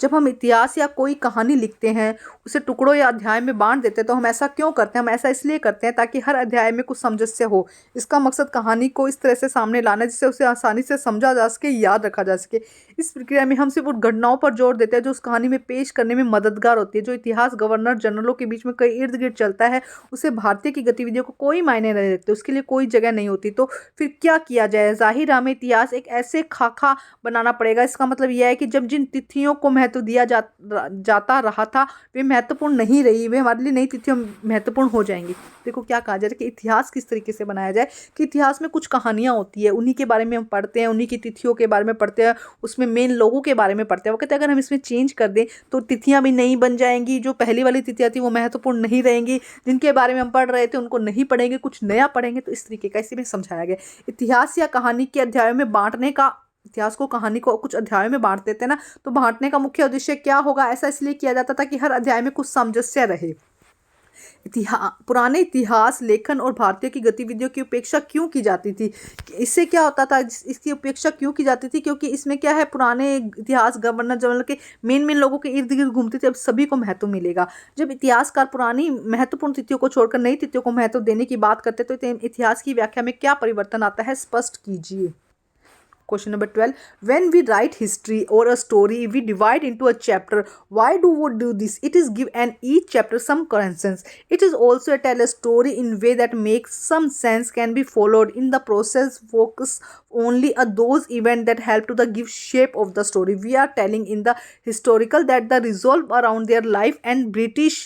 जब हम इतिहास या कोई कहानी लिखते हैं, उसे टुकड़ों या अध्याय में बांट देते हैं, तो हम ऐसा क्यों करते हैं? हम ऐसा इसलिए करते हैं ताकि हर अध्याय में कुछ सामंजस्य हो। इसका मकसद कहानी को इस तरह से सामने लाना है जिससे उसे आसानी से समझा जा सके, याद रखा जा सके। इस प्रक्रिया में हम सिर्फ उन घटनाओं पर जोर देते हैं जो उस कहानी में पेश करने में मददगार होती है। जो इतिहास गवर्नर जनरलों के बीच में कई इर्द गिर्द चलता है, उसे भारतीय की गतिविधियों को कोई मायने नहीं रखते, उसके लिए कोई जगह नहीं होती। तो फिर क्या किया जाए? जाहिर हमें इतिहास एक ऐसे खाका बनाना पड़ेगा। इसका मतलब यह है कि जब जिन तिथियों को महत्व दिया जाता रहा था वे महत्वपूर्ण नहीं रही, वे हमारे लिए नई तिथियों महत्वपूर्ण हो जाएंगी। देखो क्या कहा जाए कि इतिहास किस तरीके से बनाया जाए कि इतिहास में कुछ कहानियाँ होती है, उन्हीं के बारे में हम पढ़ते हैं, उन्हीं की तिथियों के बारे में पढ़ते हैं, उसमें मेन लोगों के बारे में पढ़ते हैं। वो कहते हैं अगर हम इसमें चेंज कर दें तो तिथियाँ भी नई बन जाएंगी, जो पहली वाली तिथियाँ थी वो महत्वपूर्ण नहीं रहेंगी, जिनके बारे में हम पढ़ रहे थे उनको नहीं पढ़ेंगे, कुछ नया पढ़ेंगे। तो इस तरीके का इसी में समझाया गया। इतिहास या कहानी के अध्यायों में बांटने का, इतिहास को, कहानी को कुछ अध्यायों में बांट देते हैं ना, तो बांटने का मुख्य उद्देश्य क्या होगा? ऐसा इसलिए किया जाता था कि हर अध्याय में कुछ सामंजस्य रहे। पुराने इतिहास लेखन और भारतीयों की गतिविधियों की उपेक्षा क्यों की जाती थी? इससे क्या होता था? इसकी उपेक्षा क्यों की जाती थी? क्योंकि इसमें क्या है, पुराने इतिहास गवर्नर जनरल के मेन लोगों के इर्द गिर्द घूमते थे। अब सभी को महत्व मिलेगा। जब इतिहासकार पुरानी महत्वपूर्ण तिथियों को छोड़कर नई तिथियों को महत्व देने की बात करते तो इतिहास की व्याख्या में क्या परिवर्तन आता है? स्पष्ट कीजिए। Question number 12. When we write history or a story, we divide into a chapter. Why do we do this? It is give an each chapter some coherence. It is also tell a story in way that makes some sense can be followed. In the process, focus only on those events that help to the give shape of the story. We are telling in the historical that the resolve around their life and British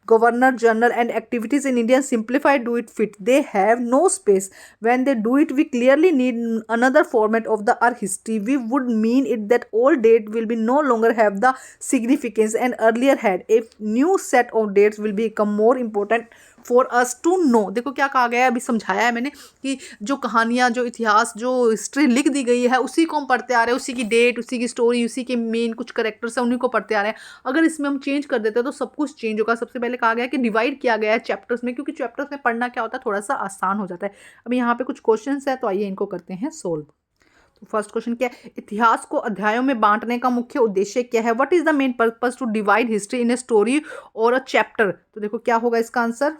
governor general and activities in India simplified do it fit. They have no space. When they do it, we clearly need another format of the our history. We would mean it that old date will be no longer have the significance and earlier had. A new set of dates will become more important for us to know. देखो क्या कहा गया है, अभी समझाया है मैंने कि जो कहानियाँ, जो इतिहास, जो हिस्ट्री लिख दी गई है उसी को हम पढ़ते आ रहे हैं, उसी की डेट, उसी की स्टोरी, उसी के मेन कुछ करेक्टर्स हैं उन्हीं को पढ़ते आ रहे हैं। अगर इसमें हम चेंज कर देते हैं तो सब कुछ चेंज होगा। सबसे पहले कहा गया कि डिवाइड किया गया है चैप्टर्स में, क्योंकि चैप्टर्स में पढ़ना क्या होता है, थोड़ा सा आसान हो जाता है। अभी यहाँ पे कुछ क्वेश्चन है, तो आइए इनको करते हैं सोल्व। फर्स्ट क्वेश्चन क्या है? इतिहास को अध्यायों में बांटने का मुख्य उद्देश्य क्या है? What is the main purpose to divide history in a story और अ चैप्टर? तो देखो क्या होगा इसका आंसर।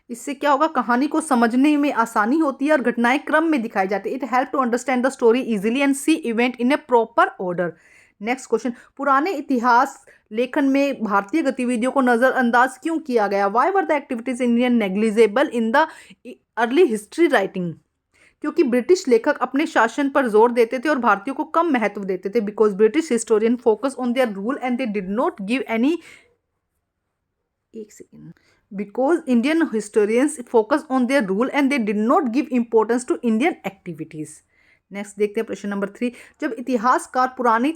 इससे क्या होगा? कहानी को समझने में आसानी होती है और घटनाएं क्रम में दिखाई जाती है। It help to understand the story easily and see event in a proper order. Next question, पुराने इतिहास लेखन में भारतीय गतिविधियों को नजरअंदाज क्यों किया गया? Why were the activities Indian negligible in the early history writing? क्योंकि ब्रिटिश लेखक अपने शासन पर जोर देते थे और भारतीयों को कम महत्व देते थे। Because British historian focus on their rule and they did not give any, एक second, because Indian historians focus on their rule and they did not give importance to Indian activities. Next देखते हैं प्रश्न नंबर 3। जब इतिहासकार पुरानी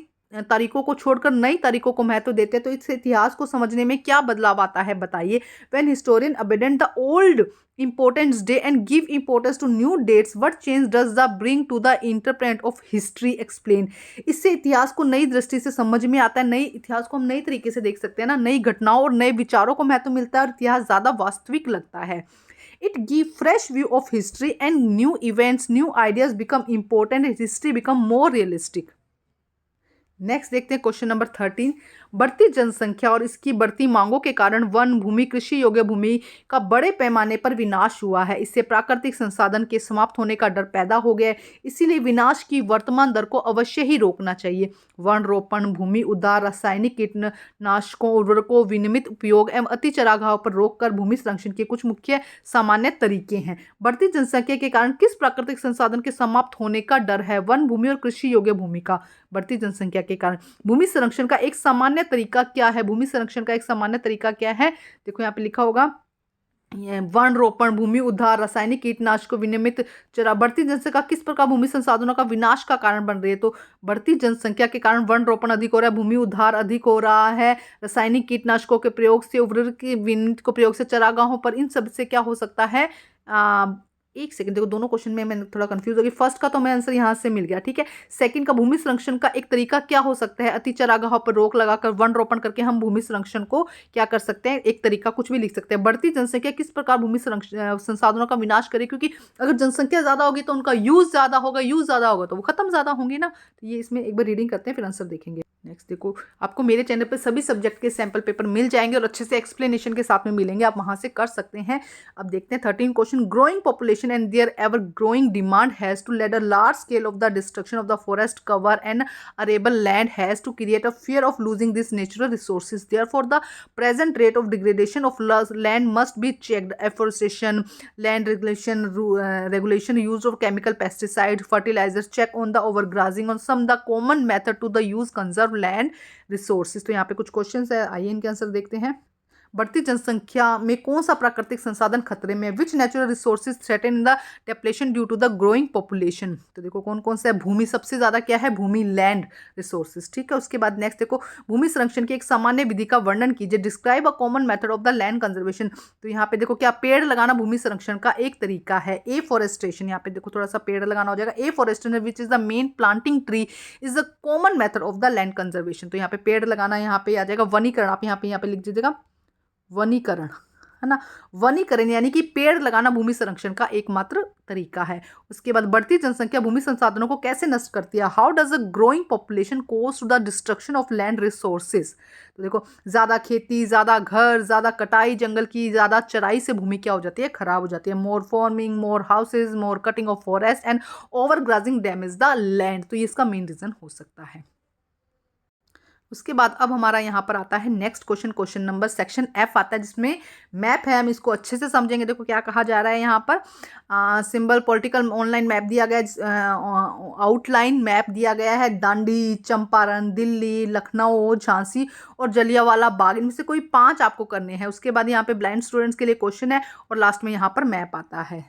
तारीखों को छोड़कर नई तारीखों को महत्व देते हैं तो इस इतिहास को समझने में क्या बदलाव आता है? बताइए। When historian abandon the old importance day and give importance to new dates, what change does the bring to the interpret of history? Explain. इससे इतिहास को नई दृष्टि से समझ में आता है। नई इतिहास को हम नई तरीके से देख सकते हैं ना, नई घटनाओं और नए विचारों को महत्व मिलता है और इतिहास ज़्यादा वास्तविक लगता है। It give fresh view of history and new events, new ideas become important and history become more realistic. Next देखते हैं क्वेश्चन नंबर 13। बढ़ती जनसंख्या और इसकी बढ़ती मांगों के कारण वन भूमि, कृषि योग्य भूमि का बड़े पैमाने पर विनाश हुआ है। इससे प्राकृतिक संसाधन के समाप्त होने का डर पैदा हो गया है। इसीलिए विनाश की वर्तमान दर को अवश्य ही रोकना चाहिए। वन रोपण, भूमि उद्धार, रासायनिक कीटनाशकों, उर्वरकों, विनियमित उपयोग एवं अति चरागाह पर रोककर भूमि संरक्षण के कुछ मुख्य सामान्य तरीके हैं। बढ़ती जनसंख्या के कारण किस प्राकृतिक संसाधन के समाप्त होने का डर है? वन भूमि और कृषि योग्य भूमि का। बढ़ती जनसंख्या के कारण भूमि संरक्षण का एक सामान्य तरीका क्या है? भूमि संरक्षण का एक सामान्य तरीका क्या है? देखो यहाँ पे लिखा होगा, वन रोपण, भूमि उद्धार, रासायनिक कीटनाशकों, विनियमित चरा। बढ़ती जनसंख्या किस प्रकार भूमि संसाधनों का विनाश का कारण बन रही है? तो बढ़ती जनसंख्या के कारण वन रोपण अधिक हो रहा है, भूमि उद्धार अधिक हो रहा है, रासायनिक कीटनाशकों के प्रयोग से, उर्वरक के विनियमित को प्रयोग से, चरागाहों पर, इन सब से क्या हो सकता है? एक सेकंड, देखो दोनों क्वेश्चन में मैं थोड़ा कंफ्यूज हो गई। फर्स्ट का तो मैं आंसर यहाँ से मिल गया, ठीक है। सेकंड का भूमि संरक्षण का एक तरीका क्या हो सकता है? अति चरागाह पर रोक लगाकर वन रोपण करके हम भूमि संरक्षण को क्या कर सकते हैं? एक तरीका कुछ भी लिख सकते हैं। बढ़ती जनसंख्या किस प्रकार भूमि संसाधनों का विनाश करे? क्योंकि अगर जनसंख्या ज्यादा होगी तो उनका यूज ज्यादा होगा तो वो खत्म ज्यादा होंगे ना। तो ये इसमें एक बार रीडिंग करते हैं, फिर आंसर देखेंगे। नेक्स्ट देखो, आपको मेरे चैनल पर सभी सब्जेक्ट के सैंपल पेपर मिल जाएंगे और अच्छे से एक्सप्लेनेशन के साथ में मिलेंगे, आप वहां से कर सकते हैं। अब देखते हैं 13 question. Growing population and their ever growing demand has to led a large scale of the destruction of the forest cover and arable land has to create a fear of losing this natural resources. Therefore the present rate of degradation of land must be checked. Afforestation, land regulation, use of chemical pesticide, fertilizers, check on the overgrazing, on some the common method to the use conserve land resources. तो यहाँ पे कुछ क्वेश्चंस है, आइए इनके आंसर देखते हैं। बढ़ती जनसंख्या में कौन सा प्राकृतिक संसाधन खतरे में? Which natural resources threaten in the depletion due to the growing population? तो देखो कौन कौन सा है। भूमि सबसे ज्यादा क्या है? भूमि, लैंड रिसोर्सेज, ठीक है। उसके बाद नेक्स्ट देखो, भूमि संरक्षण की एक सामान्य विधि का वर्णन कीजिए। Describe a common method of the land conservation. तो यहाँ पे देखो क्या पेड़ लगाना भूमि संरक्षण का एक तरीका है। ए फॉरेस्टेशन, यहाँ पे देखो थोड़ा सा पेड़ लगाना हो जाएगा। Afforestation which is the main planting tree is the common method of the land conservation. तो यहाँ पे पेड़ लगाना यहाँ पे आ जाएगा। वनीकरण, आप यहाँ पे लिख दीजिएगा, वनीकरण, है ना। वनीकरण यानी कि पेड़ लगाना भूमि संरक्षण का एकमात्र तरीका है। उसके बाद बढ़ती जनसंख्या भूमि संसाधनों को कैसे नष्ट करती है? How does a growing population cause to the destruction of land resources? तो देखो ज्यादा खेती, ज्यादा घर, ज्यादा कटाई, जंगल की ज्यादा चराई से भूमि क्या हो जाती है? खराब हो जाती है। More farming, more houses, more cutting of forest and overgrazing damage the land. तो ये इसका मेन रीजन हो सकता है। उसके बाद अब हमारा यहाँ पर आता है next question, question number section F आता है, जिसमें मैप है। हम इसको अच्छे से समझेंगे। देखो क्या कहा जा रहा है यहाँ पर, सिंबल पॉलिटिकल ऑनलाइन मैप दिया गया है, आउटलाइन मैप दिया गया है। दांडी, चंपारण, दिल्ली, लखनऊ, झांसी और जलियांवाला बाग, इनमें से कोई 5 आपको करने हैं। उसके बाद यहाँ पे ब्लाइंड स्टूडेंट्स के लिए क्वेश्चन है और लास्ट में यहाँ पर मैप आता है।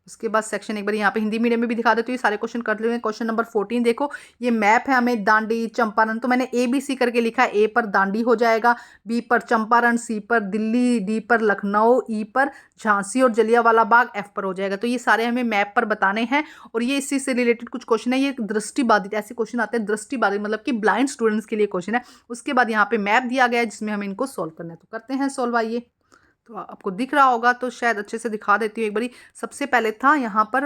उसके बाद सेक्शन एक बार यहाँ पे हिंदी मीडियम में भी दिखा देती हूँ, सारे क्वेश्चन कर लेंगे। क्वेश्चन नंबर 14 देखो, ये मैप है हमें दांडी, चंपारण, तो मैंने ABC करके लिखा है। ए पर दांडी हो जाएगा, बी पर चंपारण, सी पर दिल्ली, डी पर लखनऊ, ई पर झांसी और जलियांवाला बाग F पर हो जाएगा। तो ये सारे हमें मैप पर बताने हैं और ये इसी से रिलेटेड कुछ क्वेश्चन है। ये दृष्टिबाधित ऐसे क्वेश्चन आते हैं, दृष्टिबाधित मतलब कि ब्लाइंड स्टूडेंट्स के लिए क्वेश्चन है। उसके बाद यहाँ पे मैप दिया गया है जिसमें हमें इनको सॉल्व करना है। तो करते हैं सॉल्व, आइए। तो आपको दिख रहा होगा तो शायद अच्छे से दिखा देती हूँ एक बारी। सबसे पहले था यहाँ पर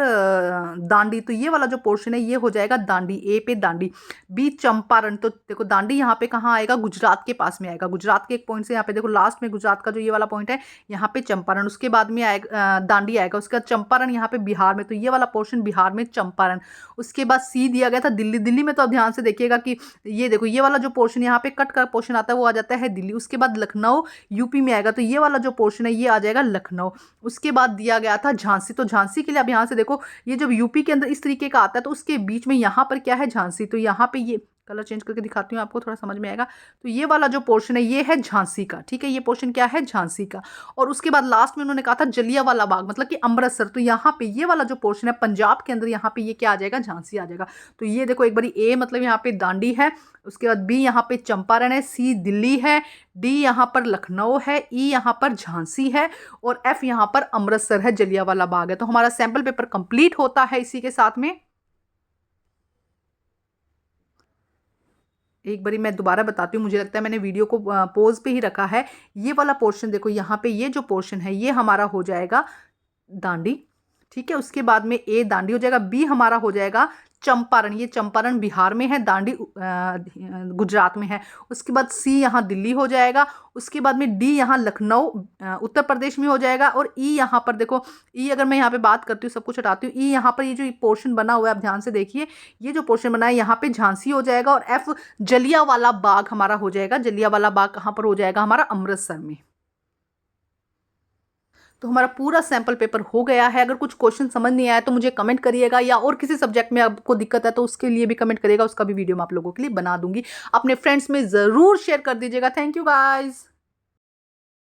दांडी, तो ये वाला जो पोर्शन है ये हो जाएगा दांडी, ए पे दांडी। बी चंपारण, तो देखो दांडी यहाँ पे कहाँ आएगा? गुजरात के पास में आएगा। गुजरात के एक पॉइंट से यहाँ पे देखो लास्ट में गुजरात का जो ये वाला पॉइंट है यहाँ पे चंपारण, उसके बाद में आएगा दांडी आएगा। उसके बाद चंपारण यहाँ पे बिहार में, तो ये वाला पोर्शन बिहार में चंपारण। उसके बाद सी दिया गया था दिल्ली। दिल्ली में तो अब ध्यान से देखिएगा कि ये देखो ये वाला जो पोर्शन यहाँ पे कट का पोर्शन आता है वो आ जाता है दिल्ली। उसके बाद लखनऊ यूपी में आएगा, तो ये वाला जो पोर्शन है ये आ जाएगा लखनऊ। उसके बाद दिया गया था झांसी, तो झांसी के लिए अब यहाँ से देखो ये जब यूपी के अंदर इस तरीके का आता है तो उसके बीच में यहाँ पर क्या है? झांसी। तो यहाँ पे ये कलर चेंज करके दिखाती हूँ आपको, थोड़ा समझ में आएगा। तो ये वाला जो पोर्शन है ये है झांसी का, ठीक है। ये पोर्शन क्या है? झांसी का। और उसके बाद लास्ट में उन्होंने कहा था जलियांवाला बाग मतलब कि अमृतसर, तो यहाँ पे ये वाला जो पोर्शन है पंजाब के अंदर यहाँ पे ये क्या आ जाएगा? झांसी आ जाएगा। तो ये देखो एक बारी ए मतलब यहाँ पे दांडी है, उसके बाद बी यहाँ पे चंपारण है, सी दिल्ली है, डी यहाँ पर लखनऊ है, ई यहाँ पर झांसी है और एफ यहाँ पर अमृतसर है, जलियांवाला बाग है। तो हमारा सैंपल पेपर कंप्लीट होता है इसी के साथ में। एक बारी मैं दोबारा बताती हूँ, मुझे लगता है मैंने वीडियो को पोज पे ही रखा है। ये वाला पोर्शन देखो यहाँ पे ये जो पोर्शन है ये हमारा हो जाएगा दांडी, ठीक है। उसके बाद में ए दांडी हो जाएगा, बी हमारा हो जाएगा चंपारण, ये चंपारण बिहार में है, दांडी गुजरात में है। उसके बाद सी यहाँ दिल्ली हो जाएगा। उसके बाद में डी यहाँ लखनऊ उत्तर प्रदेश में हो जाएगा। और ई यहाँ पर देखो, ई अगर मैं यहाँ पे बात करती हूँ, सब कुछ हटाती हूँ, ई यहाँ पर ये जो पोर्शन बना हुआ है, आप ध्यान से देखिए, ये जो पोर्शन बना है यहाँ पे झांसी हो जाएगा। और एफ जलियांवाला बाग हमारा हो जाएगा। जलियांवाला बाग कहाँ पर हो जाएगा? हमारा अमृतसर में। तो हमारा पूरा सैंपल पेपर हो गया है। अगर कुछ क्वेश्चन समझ नहीं आया तो मुझे कमेंट करिएगा, या और किसी सब्जेक्ट में आपको दिक्कत है तो उसके लिए भी कमेंट करिएगा, उसका भी वीडियो मैं आप लोगों के लिए बना दूंगी। अपने फ्रेंड्स में ज़रूर शेयर कर दीजिएगा। Thank you guys.